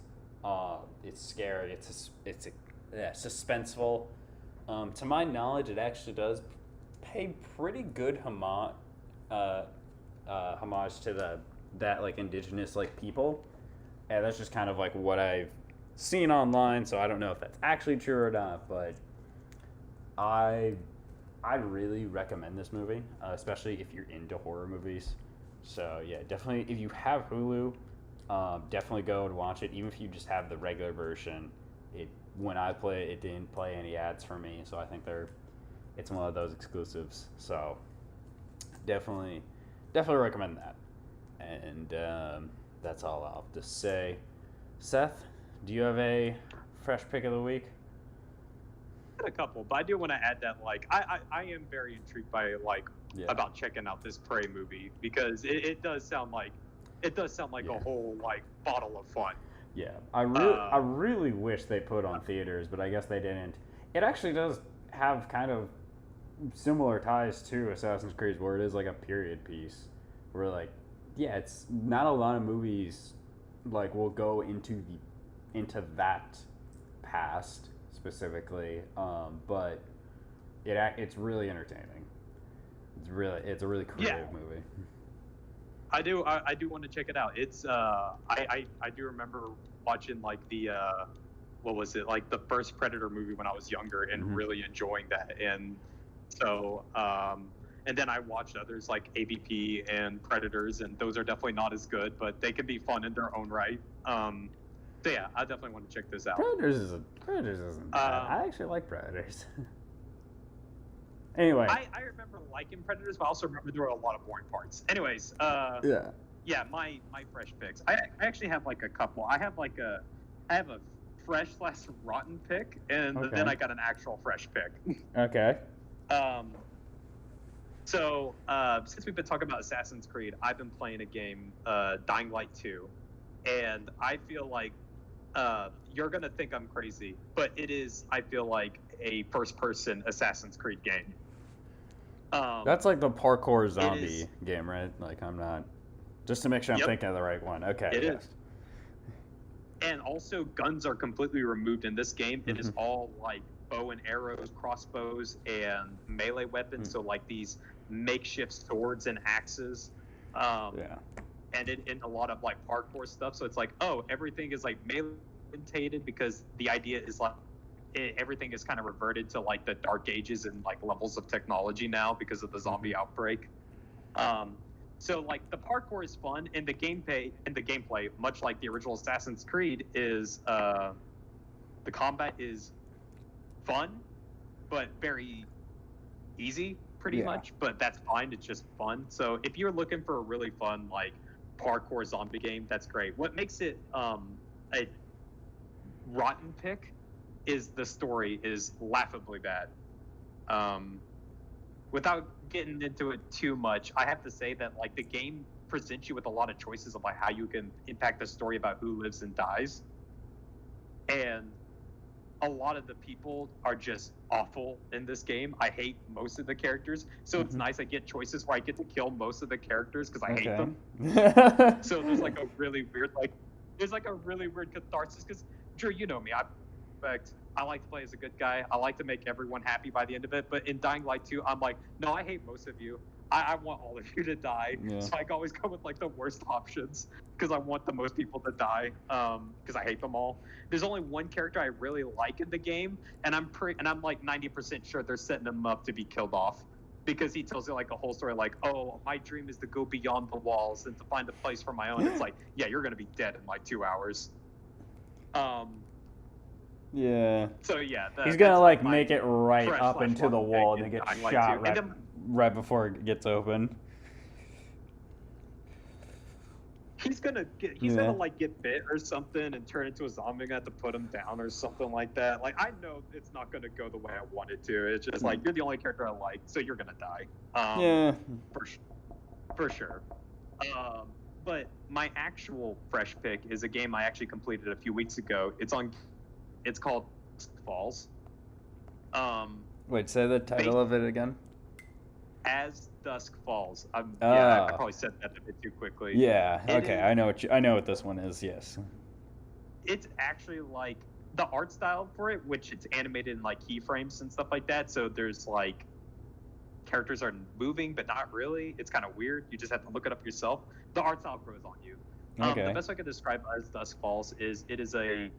It's scary. It's suspenseful. To my knowledge, it actually does pay pretty good homage to that like indigenous like people, and that's just kind of like what I've seen online, so I don't know if that's actually true or not. But I really recommend this movie, especially if you're into horror movies. So yeah, definitely if you have Hulu, definitely go and watch it. Even if you just have the regular version, when I play it didn't play any ads for me, so I think it's one of those exclusives. So definitely recommend that. And that's all I'll have to say. Seth, do you have a fresh pick of the week? A couple, but I do want to add that like I am very intrigued by like about checking out this Prey movie because it does sound like a whole like bottle of fun. Yeah, I really wish they put on theaters, but I guess they didn't. It actually does have kind of similar ties to Assassin's Creed, where it is like a period piece, where like it's not a lot of movies like will go into that past specifically, but it's really entertaining. It's a really creative movie. I do want to check it out. It's I do remember watching like the what was it, like the first Predator movie when I was younger and really enjoying that, and so and then I watched others like AVP and Predators, and those are definitely not as good, but they can be fun in their own right. So yeah, I definitely want to check this out. Predators isn't bad. I actually like Predators. Anyway, I remember liking Predators, but I also remember there were a lot of boring parts. Anyways, yeah, my fresh picks. I actually have like a couple. I have a fresh / rotten pick, and then I got an actual fresh pick. Okay. So since we've been talking about Assassin's Creed, I've been playing a game, Dying Light 2, and I feel like you're gonna think I'm crazy, but it is, I feel like, a first-person Assassin's Creed game. That's like the parkour zombie game, right? Like I'm not, just to make sure I'm thinking of the right one. Okay. It is. And also, guns are completely removed in this game. It is all like bow and arrows, crossbows, and melee weapons. So like these makeshift swords and axes. And in a lot of like parkour stuff. So it's like, everything is like melee because the idea is like everything is kind of reverted to like the dark ages and like levels of technology now because of the zombie outbreak. So like the parkour is fun, and the gameplay, much like the original Assassin's Creed, is the combat is fun, but very easy, pretty much. But that's fine. It's just fun. So if you're looking for a really fun like parkour zombie game, that's great. What makes it a rotten pick is the story is laughably bad. Without getting into it too much, I have to say that like the game presents you with a lot of choices of like how you can impact the story about who lives and dies, and a lot of the people are just awful in this game. I hate most of the characters, so it's nice I get choices where I get to kill most of the characters because I hate them. So there's like a really weird catharsis because Drew, you know me, I like to play as a good guy. I like to make everyone happy by the end of it. But in Dying Light 2, I'm like, no, I hate most of you. I want all of you to die. Yeah. So I always go with like the worst options because I want the most people to die because I hate them all. There's only one character I really like in the game, and I'm like 90% sure they're setting him up to be killed off because he tells you like a whole story like, oh, my dream is to go beyond the walls and to find a place for my own. It's like, yeah, you're gonna be dead in like 2 hours. Yeah. So yeah, he's gonna like make it right up into the wall and then get shot right before it gets open. He's gonna get like get bit or something and turn into a zombie. I have to put him down or something like that. Like I know it's not gonna go the way I want it to. It's just like you're the only character I like, so you're gonna die. For sure. But my actual fresh pick is a game I actually completed a few weeks ago. It's called Falls. Wait, say the title of it again. As Dusk Falls. I probably said that a bit too quickly. Yeah. Okay. I know what this one is. Yes. It's actually like the art style for it, which it's animated in like keyframes and stuff like that. So there's like characters are moving, but not really. It's kind of weird. You just have to look it up yourself. The art style grows on you. Okay. The best way I can describe As Dusk Falls is it is a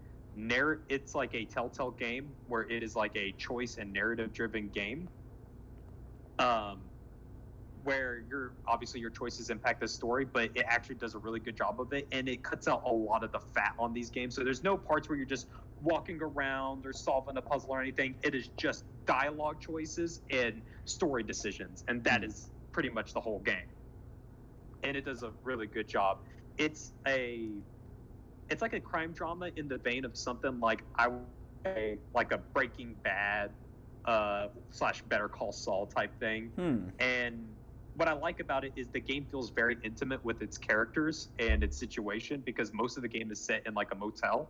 it's like a Telltale game where it is like a choice and narrative driven game. Where your choices impact the story, but it actually does a really good job of it, and it cuts out a lot of the fat on these games. So there's no parts where you're just walking around or solving a puzzle or anything. It is just dialogue choices and story decisions, and that is pretty much the whole game. And it does a really good job. It's like a crime drama in the vein of something like like a Breaking Bad / Better Call Saul type thing. And what I like about it is the game feels very intimate with its characters and its situation, because most of the game is set in like a motel,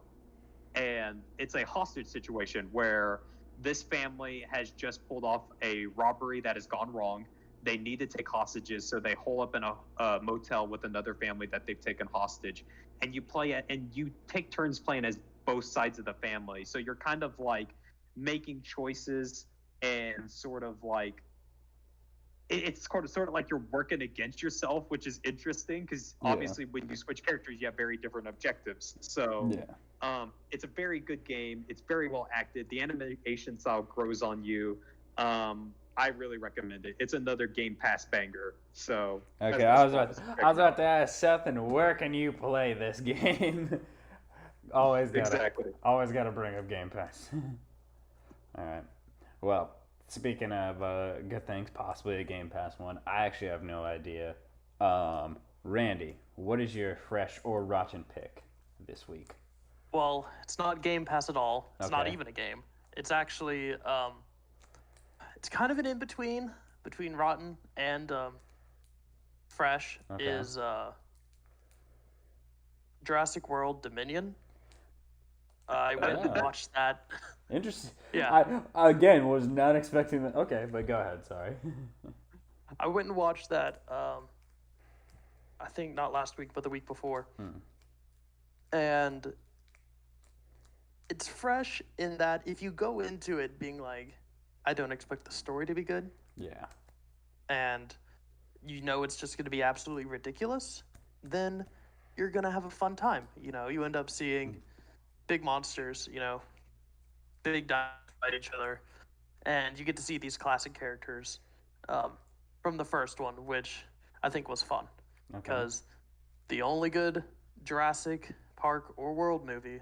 and it's a hostage situation where this family has just pulled off a robbery that has gone wrong. They need to take hostages, so they hole up in a motel with another family that they've taken hostage, and you take turns playing as both sides of the family. So you're kind of like making choices and sort of like it's sort of like you're working against yourself, which is interesting because obviously when you switch characters, you have very different objectives. So it's a very good game. It's very well acted. The animation style grows on you. I really recommend it. It's another Game Pass banger. So okay, I was about to ask Seth, and where can you play this game? always gotta bring up Game Pass. All right. Well, speaking of good things, possibly a Game Pass one, I actually have no idea. Randy, what is your fresh or rotten pick this week? Well, it's not Game Pass at all. It's not Okay. even a game. It's actually it's kind of an in-between between rotten and fresh. Okay. Is Jurassic World Dominion. I went and watched that. Interesting. Yeah. I again was not expecting that. Okay, but go ahead. Sorry. I went and watched that. I think not last week, but the week before. And it's fresh in that if you go into it being like, I don't expect the story to be good, Yeah. and you know it's just going to be absolutely ridiculous, then you're going to have a fun time. You know, you end up seeing big monsters, you know, big dinosaurs fight each other, and you get to see these classic characters from the first one, which I think was fun, because the only good Jurassic Park or World movie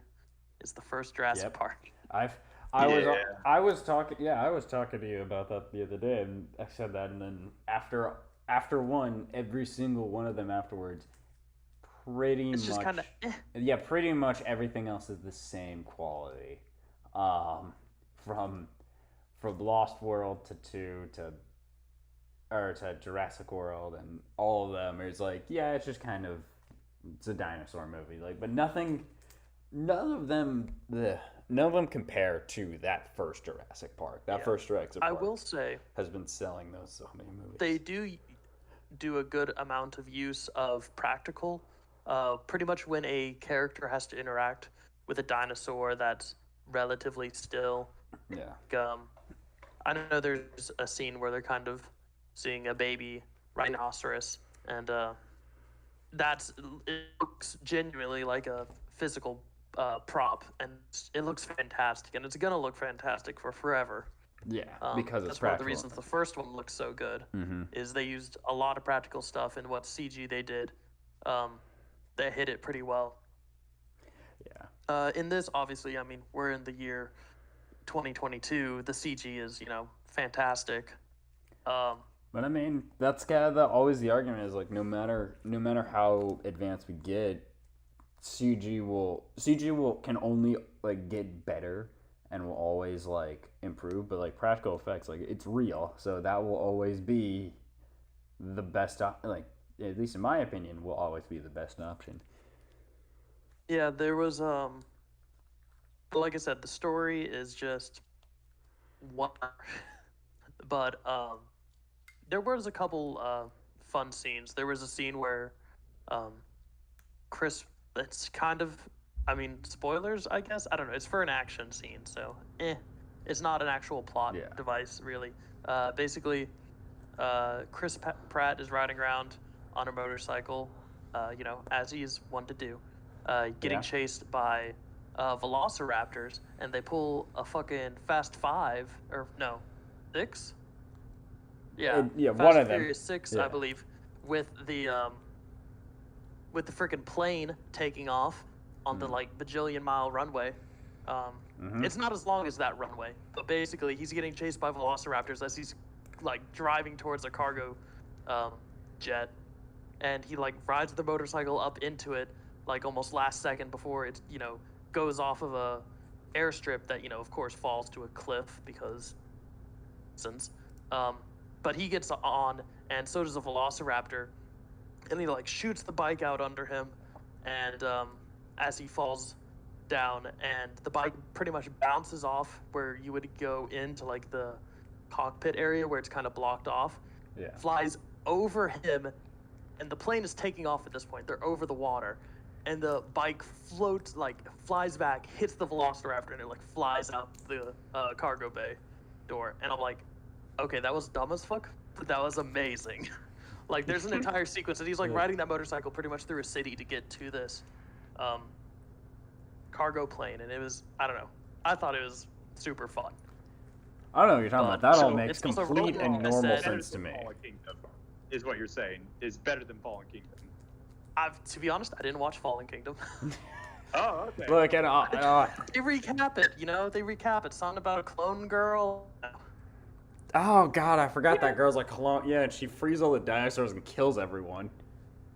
is the first Jurassic Park. I was talking to you about that the other day, and I said that, and then after one, every single one of them afterwards, pretty much everything else is the same quality. From Lost World to 2 to Jurassic World, and all of them, it's like, it's just kind of, it's a dinosaur movie, like, but none of them compare to that first Jurassic Park. First Jurassic Park, I will say, has been selling those so many movies. They do a good amount of use of practical. Pretty much when a character has to interact with a dinosaur that's relatively still. Yeah. I know there's a scene where they're kind of seeing a baby rhinoceros, and it looks genuinely like a physical prop, and it looks fantastic, and it's gonna look fantastic for forever. Yeah, because it's that's one of the practical. reasons the first one looks so good. Is they used a lot of practical stuff, and what CG they did, they hit it pretty well. Yeah. In this, obviously, I mean, we're in the year 2022. The CG is, fantastic. But I mean, that's kind of always the argument is like, no matter how advanced we get, CG can only like get better and will always like improve. But like practical effects, like it's real, so that will always be the best. Like at least in my opinion, will always be the best option. Yeah, there was like I said, the story is just one, but there was a couple fun scenes. There was a scene where Chris, it's kind of, I mean, spoilers, I guess. I don't know. It's for an action scene, so it's not an actual plot device, really. Basically, Chris Pratt is riding around on a motorcycle, as he's one to do, getting chased by velociraptors, and they pull a fucking Fast Five or no, six. Yeah, Yeah, Fast one of and them. Furious 6, Yeah. I believe, with the freaking plane taking off on the like bajillion-mile runway. It's not as long as that runway, but basically he's getting chased by velociraptors as he's like driving towards a cargo jet, and he like rides the motorcycle up into it like almost last second before it goes off of a airstrip that of course falls to a cliff because since but he gets on, and so does a velociraptor, and he like shoots the bike out under him, and as he falls down, and the bike pretty much bounces off where you would go into like the cockpit area where it's kind of blocked off, Yeah. flies over him, and the plane is taking off at this point. They're over the water, and the bike floats, like flies back, hits the velociraptor, and it like flies out the cargo bay door. And I'm like, okay, that was dumb as fuck, but that was amazing. Like, there's an entire sequence, and he's like Yeah. riding that motorcycle pretty much through a city to get to this cargo plane, and it was, I don't know, I thought it was super fun. I don't know what you're talking about. But, That all so makes it's also complete really and like I normal said- sense to me. Fallen Kingdom, is what you're saying. Is better than Fallen Kingdom. To be honest, I didn't watch Fallen Kingdom. Oh, okay. Look, and They recap it, they recap it. Something about a clone girl. oh god, I forgot that girl's like clone. Yeah, and she frees all the dinosaurs and kills everyone.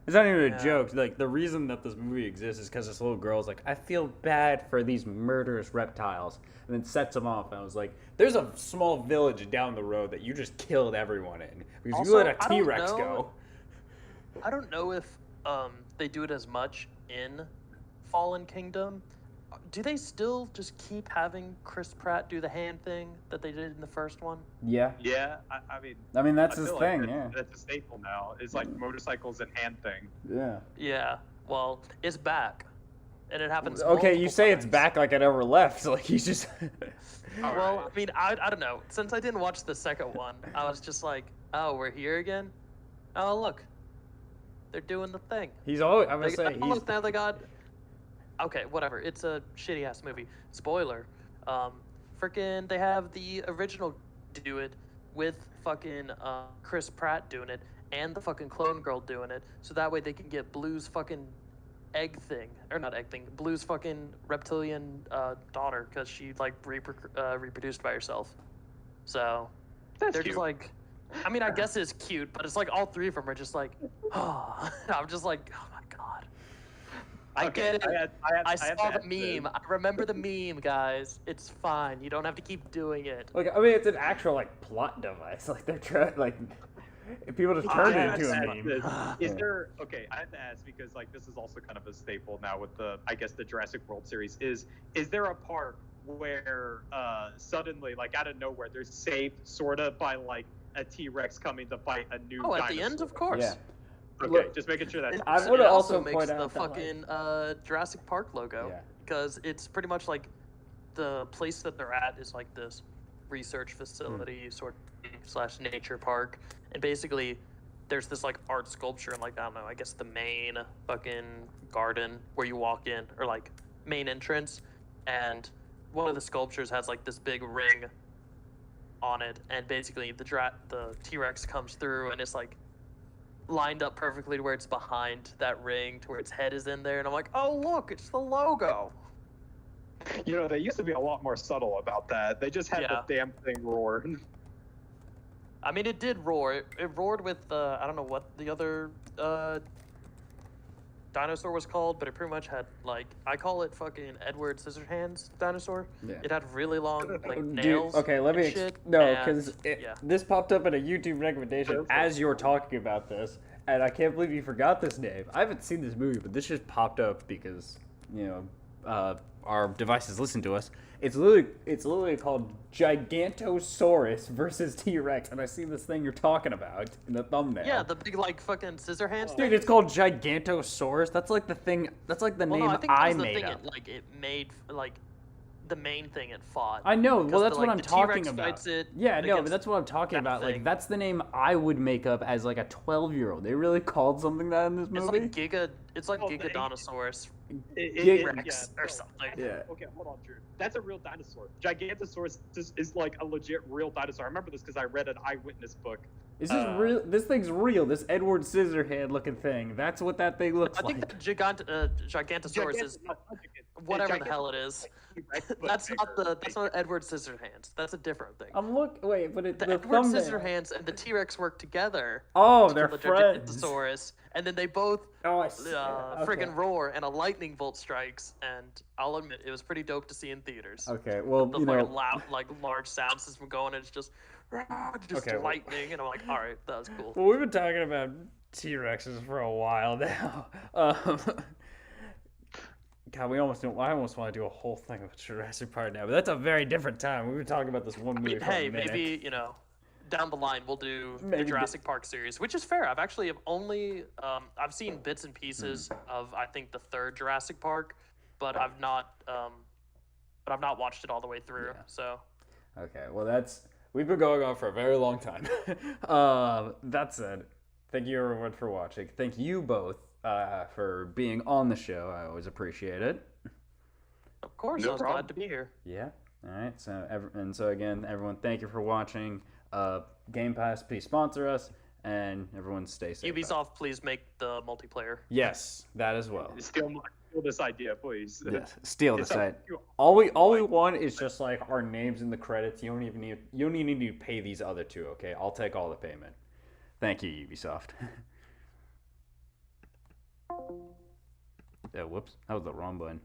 It's not even a Yeah. joke. Like the reason that this movie exists is because this little girl's like, I feel bad for these murderous reptiles, and then sets them off. And I was like, there's a small village down the road that you just killed everyone in because Also, you let a I don't T-Rex know- go. I don't know if they do it as much in Fallen Kingdom. Do they still just keep having Chris Pratt do the hand thing that they did in the first one? Yeah, Yeah, I mean, that's I his feel thing. like Yeah, that's a staple now. It's like motorcycles and hand thing. yeah. Yeah. Well, it's back, and it happens. Okay, you multiple say it's times. back like it never left. Like he's just. All Well, right. I mean, I don't know. Since I didn't watch the second one, I was just like, oh, we're here again. Oh, look, they're doing the thing. He's always. I'm They, gonna say oh, he's. look, now they got. Okay, whatever. It's a shitty ass movie. Spoiler. Freaking, they have the original do it with fucking Chris Pratt doing it and the fucking clone girl doing it, so that way they can get Blue's fucking egg thing, or not egg thing, Blue's fucking reptilian daughter, because she like reproduced by herself. So That's they're cute. just like, I mean, I guess it's cute, but it's like all three of them are just like, oh. I'm just like, oh my god. I Okay, get it. I have saw to ask the this. meme. I remember the meme, guys. It's fine. You don't have to keep doing it. Like I mean, it's an actual like plot device. Like they're trying like people just turned I it have into to a ask meme. this. Is Yeah. there okay? I have to ask because like this is also kind of a staple now with the I guess the Jurassic World series. Is there a part where suddenly like out of nowhere they're saved sort of by like a T-Rex coming to fight a new Oh, at dinosaur? the end, of course. Yeah. Okay, Look, just making sure that's. I So wanna it also makes point the out that, like- fucking Jurassic Park logo, Yeah. because it's pretty much like the place that they're at is like this research facility sort of slash nature park, and basically there's this like art sculpture and like I don't know, I guess the main fucking garden where you walk in, or like main entrance, and one of the sculptures has like this big ring on it, and basically the T-Rex comes through and it's like lined up perfectly to where it's behind that ring to where its head is in there, and I'm like, oh look, it's the logo. You know, they used to be a lot more subtle about that. They just had Yeah. the damn thing roar. I mean, it did roar. It roared with I don't know what the other dinosaur was called, but it pretty much had like, I call it fucking Edward Scissorhands dinosaur. Yeah. It had really long like Dude, nails. okay, let and me. shit, No, and- because yeah. this popped up in a YouTube recommendation as you were talking about this, and I can't believe you forgot this name. I haven't seen this movie, but this just popped up because our devices listen to us. It's literally called Gigantosaurus versus T-Rex, and I see this thing you're talking about in the thumbnail. Yeah, the big like fucking scissor hands Dude, thing. it's called Gigantosaurus. That's like the thing. That's like the Well, name no, I think that I was the made thing up. it made like the main thing it fought. I know. Because Well, that's the, what like, I'm the talking T-Rex about. fights it Yeah, no, but against that's what I'm talking that about. Like, thing. that's the name I would make up as like a 12-year-old. They really called something that in this It's movie. like Giga. It's like Well, Gigadontosaurus Rex or no, something. Yeah. Okay, hold on, Drew. That's a real dinosaur. Gigantosaurus is like a legit real dinosaur. I remember this because I read an eyewitness book. Is this real? This thing's real. This Edward Scissorhand looking thing. That's what that thing looks I think like. the Gigantosaurus is whatever the hell it is. That's not Edward Scissorhands. That's a different thing. Wait, but The the Edward thumbnail. Scissorhands and the T-Rex work together. Oh, to they're kill the friends. Gigantosaurus, and then they both Oh, I see. friggin' roar, and a lightning bolt strikes. And I'll admit, it was pretty dope to see in theaters. Okay, well, The you know, loud, large sound system going, and it's just Okay, well- lightning, and I'm like, all right, that was cool. well, we've been talking about T-Rexes for a while now. God, I almost want to do a whole thing about Jurassic Park now, but that's a very different time. We were talking about this one movie for a minute. Maybe down the line we'll do Maybe the Jurassic Park series, which is fair. I've only I've seen bits and pieces of I think the third Jurassic Park, but I've not watched it all the way through. Yeah. So Okay, well, we've been going on for a very long time. That said, thank you everyone for watching. Thank you both for being on the show. I always appreciate it. of course, No I was problem. glad to be here. Yeah. All right. So again, everyone, thank you for watching. Game Pass, please sponsor us, and everyone stay safe. Ubisoft, please make the multiplayer. Yes, that as well. Steal this idea, please. Yes, steal the It's up site. to you. All we want is just like our names in the credits. You don't even need to pay these other two. Okay, I'll take all the payment. Thank you, Ubisoft. Yeah, whoops, that was the wrong button.